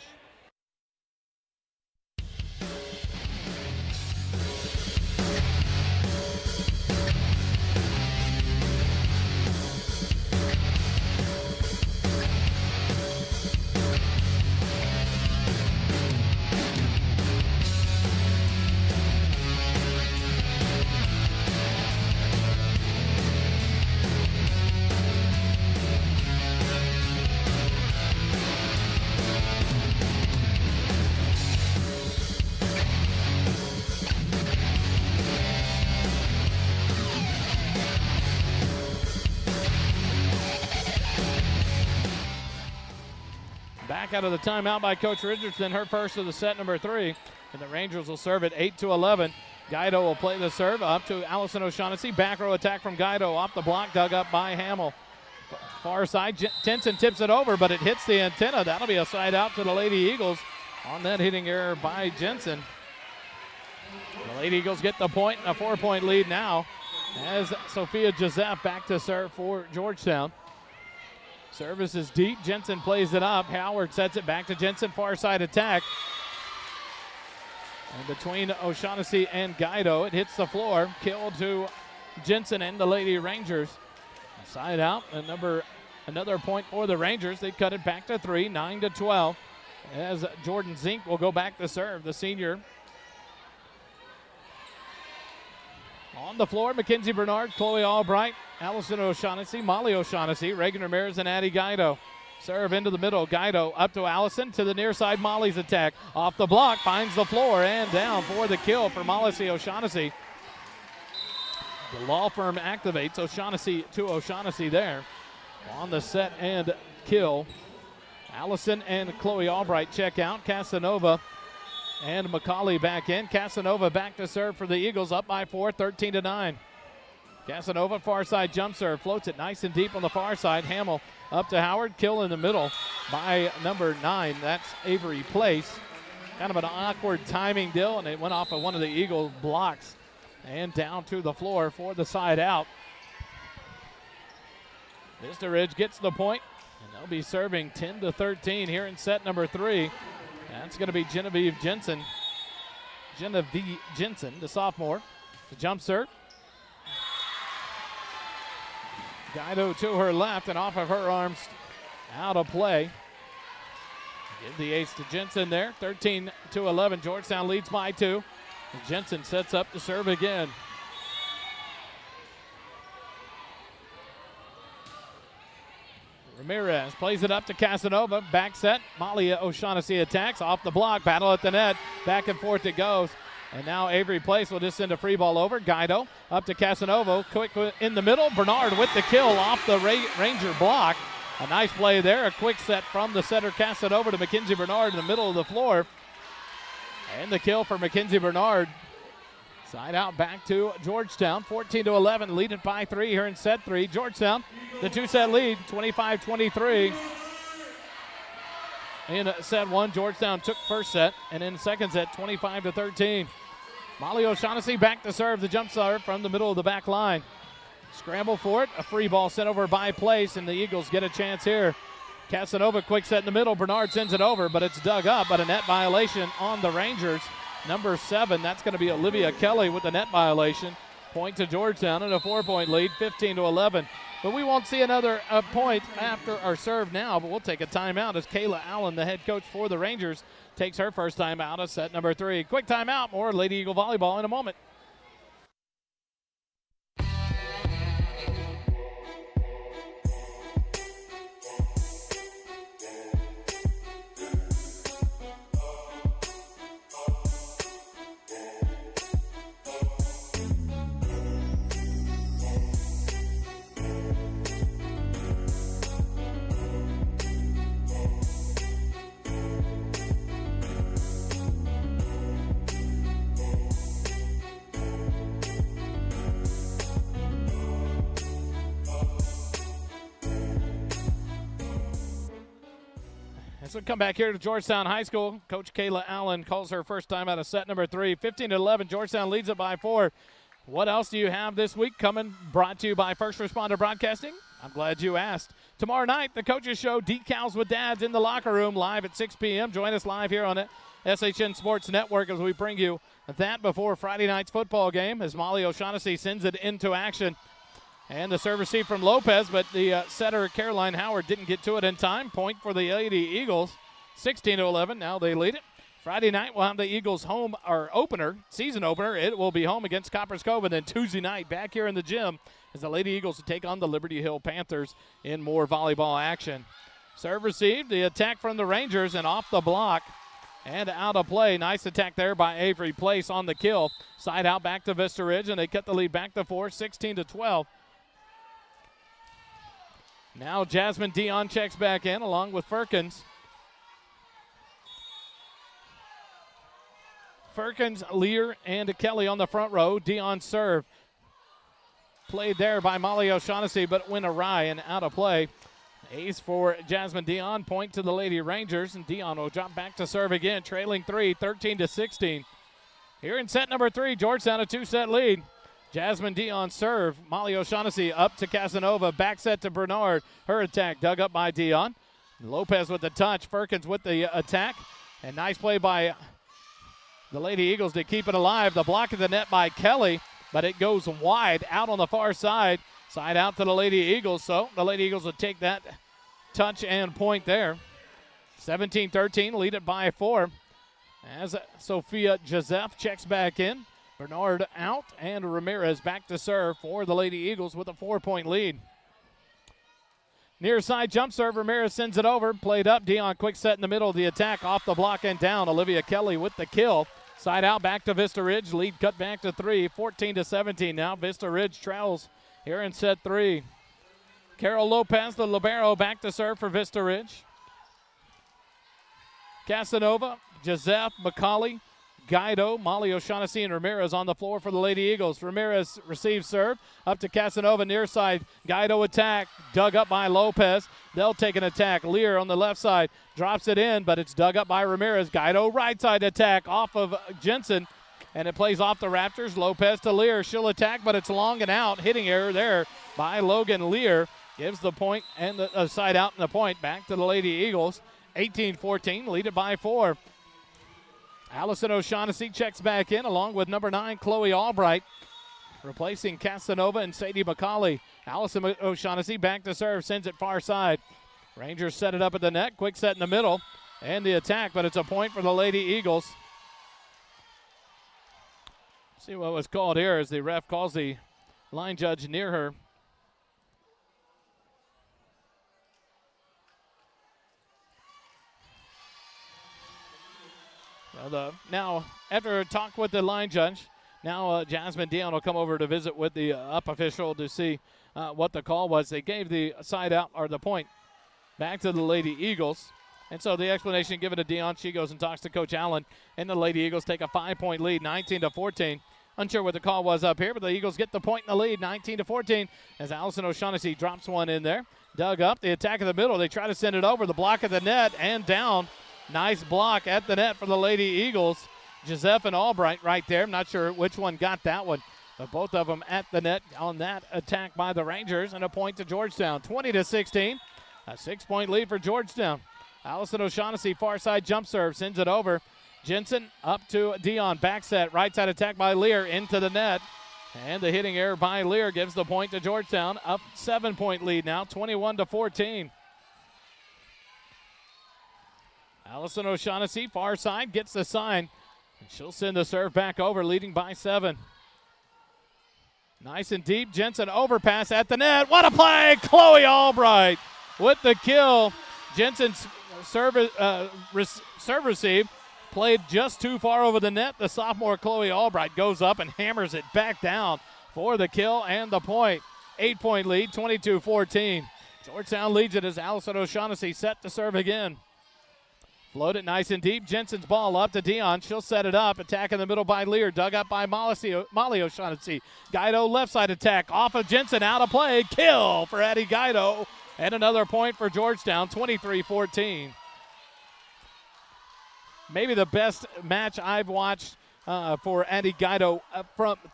Back out of the timeout by Coach Richardson, her first of the set number 3. And the Rangers will serve at 8-11. Guido will play the serve up to Allison O'Shaughnessy. Back row attack from Guido off the block, dug up by Hamill. Far side, Jensen tips it over, but it hits the antenna. That'll be a side out to the Lady Eagles on that hitting error by Jensen. The Lady Eagles get the point, a 4-point lead now as Sophia Joseph back to serve for Georgetown. Service is deep. Jensen plays it up. Howard sets it back to Jensen. Far side attack. And between O'Shaughnessy and Guido, it hits the floor. Kill to Jensen and the Lady Rangers. Side out. Another point for the Rangers. They cut it back to 3, 9-12. As Jordan Zink will go back to serve, the senior. On the floor, Mackenzie Bernard, Chloe Albright, Allison O'Shaughnessy, Molly O'Shaughnessy, Reagan Ramirez, and Addie Guido. Serve into the middle. Guido up to Allison. To the near side, Molly's attack. Off the block, finds the floor, and down for the kill for Molly O'Shaughnessy. The law firm activates O'Shaughnessy to O'Shaughnessy there. On the set and kill. Allison and Chloe Albright check out. Casanova and McCauley back in. Casanova back to serve for the Eagles, up by 4, 13-9. Casanova, far side jump serve, floats it nice and deep on the far side. Hamill up to Howard, kill in the middle by number 9. That's Avery Place. Kind of an awkward timing deal, and it went off of one of the Eagle blocks and down to the floor for the side out. Vista Ridge gets the point, and they'll be serving 10-13 here in set number 3. That's going to be Genevieve Jensen, the sophomore. The jump serve. Guido to her left and off of her arms, out of play. Give the ace to Jensen there. 13-11. Georgetown leads by 2. And Jensen sets up to serve again. Ramirez plays it up to Casanova. Back set. Molly O'Shaughnessy attacks. Off the block. Battle at the net. Back and forth it goes. And now Avery Place will just send a free ball over. Guido up to Casanova. Quick in the middle. Bernard with the kill off the Ranger block. A nice play there. A quick set from the setter Casanova to Mackenzie Bernard in the middle of the floor. And the kill for Mackenzie Bernard. Side out back to Georgetown. 14-11. Leading by 3 here in set 3. Georgetown, the 2-set lead, 25-23. In set 1, Georgetown took first set. And in second set, 25-13. Molly O'Shaughnessy back to serve. The jump serve from the middle of the back line. Scramble for it. A free ball sent over by Place, and the Eagles get a chance here. Casanova quick set in the middle. Bernard sends it over, but it's dug up. But a net violation on the Rangers. Number 7, that's going to be Olivia Kelly with the net violation. Point to Georgetown and a 4-point lead, 15-11. But we won't see another point after our serve now, but we'll take a timeout as Kayla Allen, the head coach for the Rangers, takes her first time out of set number 3. Quick timeout, more Lady Eagle Volleyball in a moment. So come back here to Georgetown High School. Coach Kayla Allen calls her first time out of set number 3. 15-11. Georgetown leads it by 4. What else do you have this week coming? Brought to you by First Responder Broadcasting. I'm glad you asked. Tomorrow night, the Coaches Show, Decals with Dads in the locker room, live at 6 p.m. Join us live here on SHN Sports Network as we bring you that before Friday night's football game as Molly O'Shaughnessy sends it into action. And the serve receive from Lopez, but the setter Caroline Howard didn't get to it in time. Point for the Lady Eagles, 16-11. Now they lead it. Friday night we'll have the Eagles home, or opener, season opener. It will be home against Coppers Cove, and then Tuesday night back here in the gym as the Lady Eagles take on the Liberty Hill Panthers in more volleyball action. Serve received, the attack from the Rangers, and off the block and out of play. Nice attack there by Avery Place on the kill. Side out back to Vista Ridge, and they cut the lead back to 4, 16-12. Now Jasmine Dion checks back in along with Firkins. Firkins, Lear, and Kelly on the front row. Dion serve. played there by Molly O'Shaughnessy, but went awry and out of play. Ace for Jasmine Dion, point to the Lady Rangers, and Dion will drop back to serve again, trailing 3, 13-16. Here in set number 3, Georgetown a 2-set lead. Jasmine Dion serve, Molly O'Shaughnessy up to Casanova, back set to Bernard. Her attack dug up by Dion. Lopez with the touch, Firkins with the attack, and nice play by the Lady Eagles to keep it alive. The block of the net by Kelly, but it goes wide out on the far side. Side out to the Lady Eagles, so the Lady Eagles will take that touch and point there. 17-13, lead it by 4. As Sophia Joseph checks back in. Bernard out, and Ramirez back to serve for the Lady Eagles with a 4-point lead. Near side jump serve, Ramirez sends it over. Played up, Dion quick set in the middle of the attack, off the block and down. Olivia Kelly with the kill. Side out back to Vista Ridge, lead cut back to 3, 14-17 now. Vista Ridge trails here in set 3. Carol Lopez, the libero, back to serve for Vista Ridge. Casanova, Joseph, McCauley, Guido, Molly O'Shaughnessy, and Ramirez on the floor for the Lady Eagles. Ramirez receives serve, up to Casanova, near side. Guido attack, dug up by Lopez. They'll take an attack. Lear on the left side, drops it in, but it's dug up by Ramirez. Guido right side attack off of Jensen, and it plays off the Raptors. Lopez to Lear, she'll attack, but it's long and out. Hitting error there by Logan Lear. Gives the point and the side out and the point back to the Lady Eagles. 18-14, lead it by 4. Allison O'Shaughnessy checks back in along with number 9, Chloe Albright, replacing Casanova and Sadie McCauley. Allison O'Shaughnessy back to serve, sends it far side. Rangers set it up at the net, quick set in the middle, and the attack, but it's a point for the Lady Eagles. See what was called here as the ref calls the line judge near her. Now, after a talk with the line judge, now Jasmine Dion will come over to visit with the up official to see what the call was. They gave the side out, or the point, back to the Lady Eagles. And so the explanation given to Dion, she goes and talks to Coach Allen, and the Lady Eagles take a 5-point lead, 19-14. Unsure what the call was up here, but the Eagles get the point in the lead, 19-14, as Allison O'Shaughnessy drops one in there. Dug up, the attack in the middle. They try to send it over, the block of the net, and down. Nice block at the net for the Lady Eagles. Joseph and Albright right there. I'm not sure which one got that one, but both of them at the net on that attack by the Rangers, and a point to Georgetown. 20-16, a 6-point lead for Georgetown. Allison O'Shaughnessy, far side jump serve, sends it over. Jensen up to Dion, back set, right side attack by Lear into the net. And the hitting error by Lear gives the point to Georgetown. Up 7-point lead now, 21-14. Allison O'Shaughnessy, far side, gets the sign. And she'll send the serve back over, leading by 7. Nice and deep. Jensen overpass at the net. What a play! Chloe Albright with the kill. Jensen's serve receive played just too far over the net. The sophomore Chloe Albright goes up and hammers it back down for the kill and the point. 8-point lead, 22-14. Georgetown leads it as Allison O'Shaughnessy set to serve again. Floated nice and deep. Jensen's ball up to Dion. She'll set it up. Attack in the middle by Lear. Dug up by Molly O'Shaughnessy. Guido left side attack. Off of Jensen. Out of play. Kill for Addie Guido. And another point for Georgetown. 23-14. Maybe the best match I've watched for Addie Guido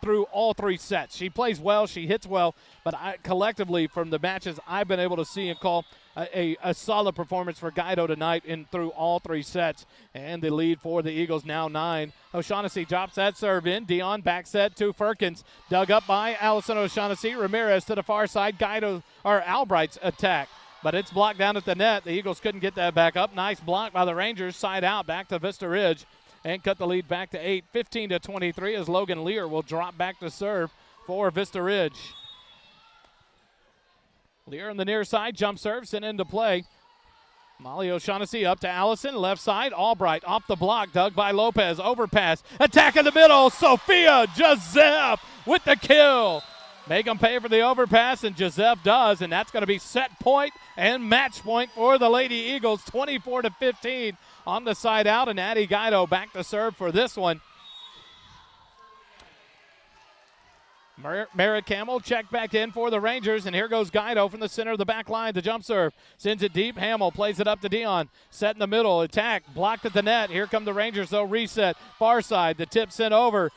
through all 3 sets. She plays well. She hits well. But collectively, from the matches I've been able to see and call, a solid performance for Guido tonight through all 3 sets. And the lead for the Eagles now 9. O'Shaughnessy drops that serve in. Dion back set to Firkins. Dug up by Allison O'Shaughnessy. Ramirez to the far side. Albright's attack. But it's blocked down at the net. The Eagles couldn't get that back up. Nice block by the Rangers. Side out back to Vista Ridge. And cut the lead back to 8. 15-23 as Logan Lear will drop back to serve for Vista Ridge. Lear on the near side, jump serve, sent into play. Molly O'Shaughnessy up to Allison, left side. Albright off the block, dug by Lopez, overpass. Attack in the middle, Sophia Joseph with the kill. Make them pay for the overpass, and Joseph does, and that's going to be set point and match point for the Lady Eagles, 24-15 on the side out, and Addie Guido back to serve for this one. Merrick Hamill checked back in for the Rangers, and here goes Guido from the center of the back line. The jump serve sends it deep. Hamill plays it up to Dion. Set in the middle. Attack blocked at the net. Here come the Rangers, though. Reset. Far side. The tip sent over.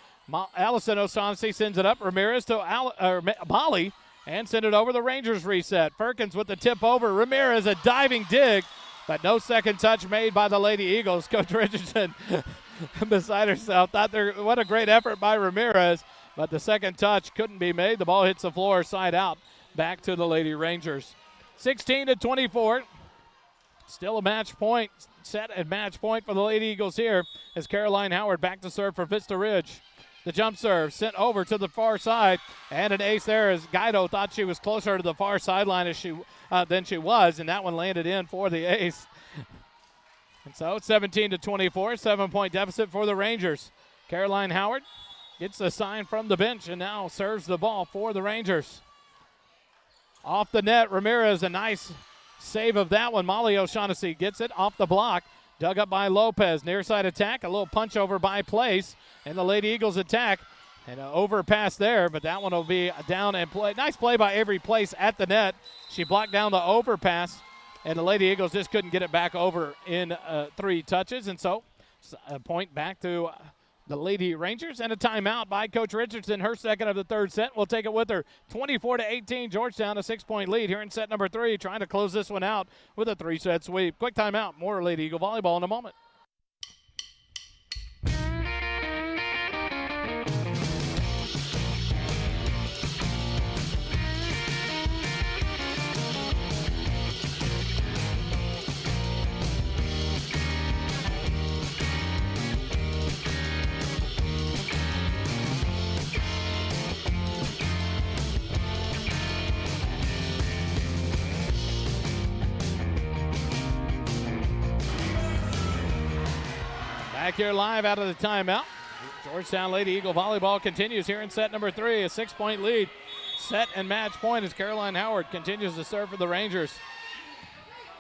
Allison O'Shaughnessy sends it up. Ramirez to Molly and send it over. The Rangers reset. Perkins with the tip over. Ramirez a diving dig, but no second touch made by the Lady Eagles. Coach Richardson beside herself. What a great effort by Ramirez. But the second touch couldn't be made. The ball hits the floor, side out, back to the Lady Rangers. 16-24. Still a match point, set at match point for the Lady Eagles here as Caroline Howard back to serve for Vista Ridge. The jump serve sent over to the far side, and an ace there as Guido thought she was closer to the far sideline than she was, and that one landed in for the ace. And so 17-24, 7-point deficit for the Rangers. Caroline Howard gets the sign from the bench and now serves the ball for the Rangers. Off the net, Ramirez, a nice save of that one. Molly O'Shaughnessy gets it off the block. Dug up by Lopez. Near side attack, a little punch over by Place. And the Lady Eagles attack. And an overpass there, but that one will be down and play. Nice play by Avery Place at the net. She blocked down the overpass, and the Lady Eagles just couldn't get it back over in 3 touches. And so a point back to the Lady Rangers, and a timeout by Coach Richardson, her second of the third set. We'll take it with her. 24-18, Georgetown, a 6-point lead here in set number 3, trying to close this one out with a 3-set sweep. Quick timeout. More Lady Eagle volleyball in a moment. Back here live out of the timeout. Georgetown Lady Eagle volleyball continues here in set number 3, a 6-point lead. Set and match point as Caroline Howard continues to serve for the Rangers.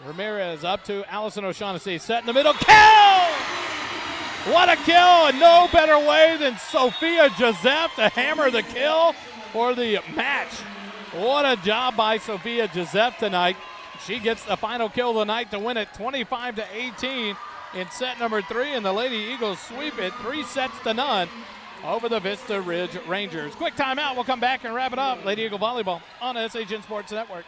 Ramirez up to Allison O'Shaughnessy. Set in the middle. Kill! What a kill, and no better way than Sophia Joseph to hammer the kill for the match. What a job by Sophia Joseph tonight. She gets the final kill of the night to win it 25-18. In set number 3, and the Lady Eagles sweep it 3-0 over the Vista Ridge Rangers. Quick timeout. We'll come back and wrap it up. Lady Eagle volleyball on SHN Sports Network.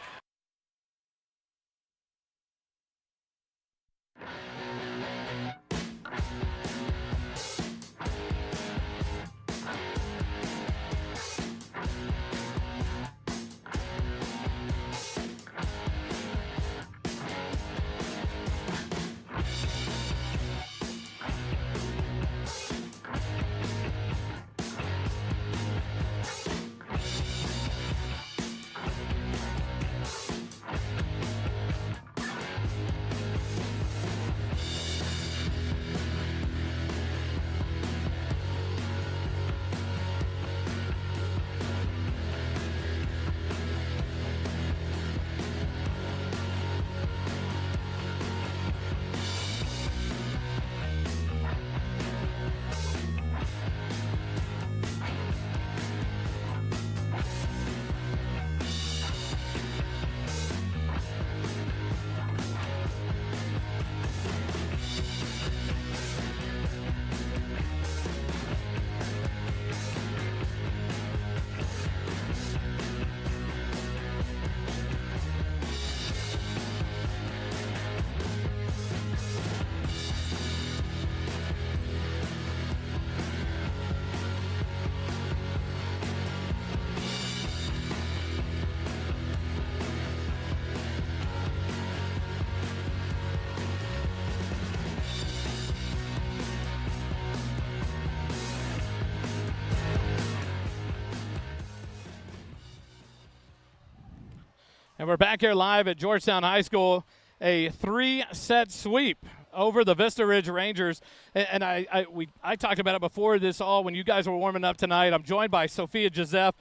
And we're back here live at Georgetown High School, a 3-set sweep over the Vista Ridge Rangers. And I talked about it before this all when you guys were warming up tonight. I'm joined by Sophia Joseph.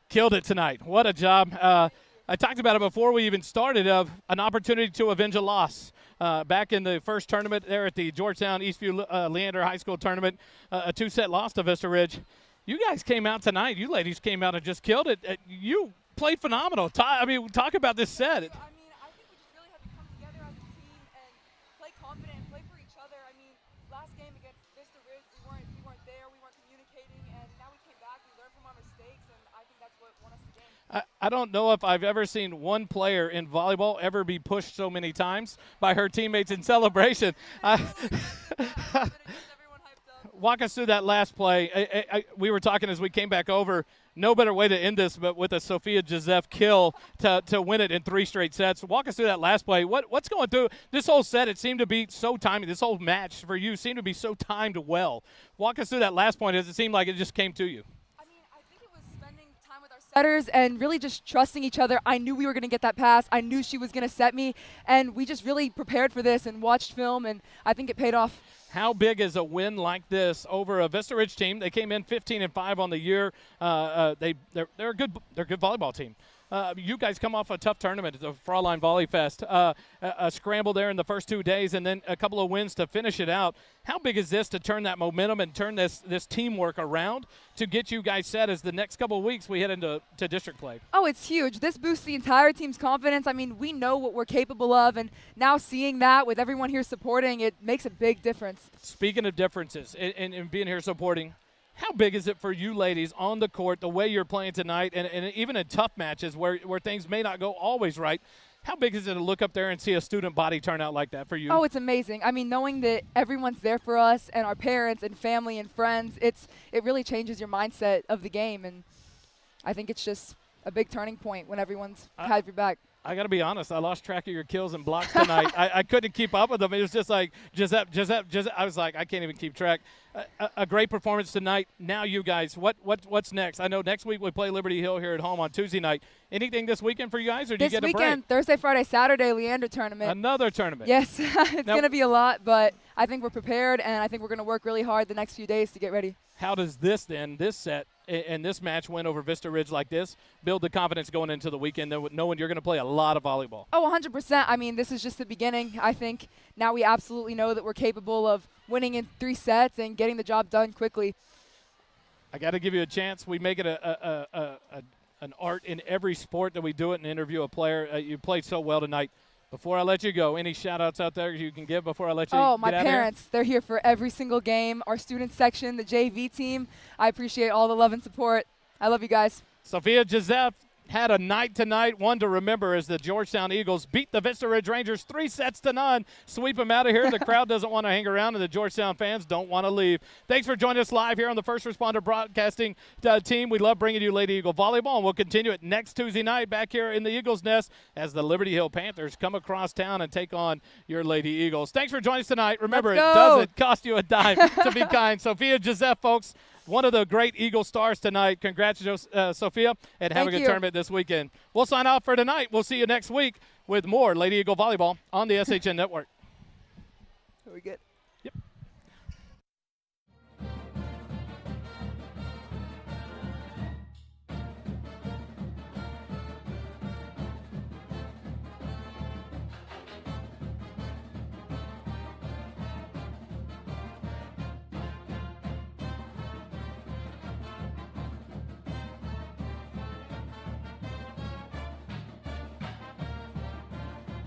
Killed it tonight. What a job. I talked about it before we even started, of an opportunity to avenge a loss. Back in the first tournament there at the Georgetown Eastview Leander High School tournament, a 2-set loss to Vista Ridge. You guys came out tonight. You ladies came out and just killed it. You played phenomenal. I mean, talk about this set. I mean, I think we just really had to come together as a team and play confident and play for each other. I mean, last game against Vista Ridge, we weren't there, we weren't communicating, and now we came back, we learned from our mistakes, and I think that's what won us the game. I don't know if I've ever seen one player in volleyball ever be pushed so many times by her teammates in celebration. Walk us through that last play. We were talking as we came back over. No better way to end this, but with a Sophia Joseph kill to win it in 3 straight sets. Walk us through that last play. What's going through this whole set? It seemed to be so timely. This whole match for you seemed to be so timed well. Walk us through that last point as it seemed like it just came to you. I mean, I think it was spending time with our setters and really just trusting each other. I knew we were going to get that pass. I knew she was going to set me, and we just really prepared for this and watched film, and I think it paid off. How big is a win like this over a Vista Ridge team? They came in 15-5 on the year. They're a good volleyball team. You guys come off a tough tournament, the Fraulein Volley Fest, a scramble there in the first 2 days, and then a couple of wins to finish it out. How big is this to turn that momentum and turn this teamwork around to get you guys set as the next couple of weeks we head into district play? Oh, it's huge. This boosts the entire team's confidence. I mean, we know what we're capable of, and now seeing that with everyone here supporting, it makes a big difference. Speaking of differences and being here supporting, how big is it for you ladies on the court, the way you're playing tonight, and even in tough matches where things may not go always right? How big is it to look up there and see a student body turn out like that for you? Oh, it's amazing. I mean, knowing that everyone's there for us and our parents and family and friends, it really changes your mindset of the game, and I think it's just a big turning point when everyone's had your back. I got to be honest. I lost track of your kills and blocks tonight. I couldn't keep up with them. It was just like Giuseppe. I was like, I can't even keep track. A great performance tonight. Now you guys, what's next? I know next week we play Liberty Hill here at home on Tuesday night. Anything this weekend for you guys, or do you get a break? This weekend, Thursday, Friday, Saturday, Leander tournament. Another tournament. Yes, it's going to be a lot, but I think we're prepared, and I think we're going to work really hard the next few days to get ready. How does this set and this match win over Vista Ridge like this build the confidence going into the weekend, knowing you're going to play a lot of volleyball? Oh, 100%. I mean, this is just the beginning. I think now we absolutely know that we're capable of winning in 3 sets and getting the job done quickly. I got to give you a chance. We make it an art in every sport that we do it and interview a player. You played so well tonight. Before I let you go, any shout-outs out there you can give before I let you Oh, get my out parents. Here? They're here for every single game. Our student section, the JV team. I appreciate all the love and support. I love you guys. Sophia Joseph had a night tonight, one to remember as the Georgetown Eagles beat the Vista Ridge Rangers 3-0. Sweep them out of here. The crowd doesn't want to hang around, and the Georgetown fans don't want to leave. Thanks for joining us live here on the First Responder Broadcasting team. We love bringing you Lady Eagle Volleyball, and we'll continue it next Tuesday night back here in the Eagles' Nest as the Liberty Hill Panthers come across town and take on your Lady Eagles. Thanks for joining us tonight. Remember, it doesn't cost you a dime to be kind. Sophia Joseph, folks, one of the great Eagle stars tonight. Congrats, Sophia, and have a good tournament this weekend. We'll sign off for tonight. We'll see you next week with more Lady Eagle Volleyball on the SHN Network. Very good.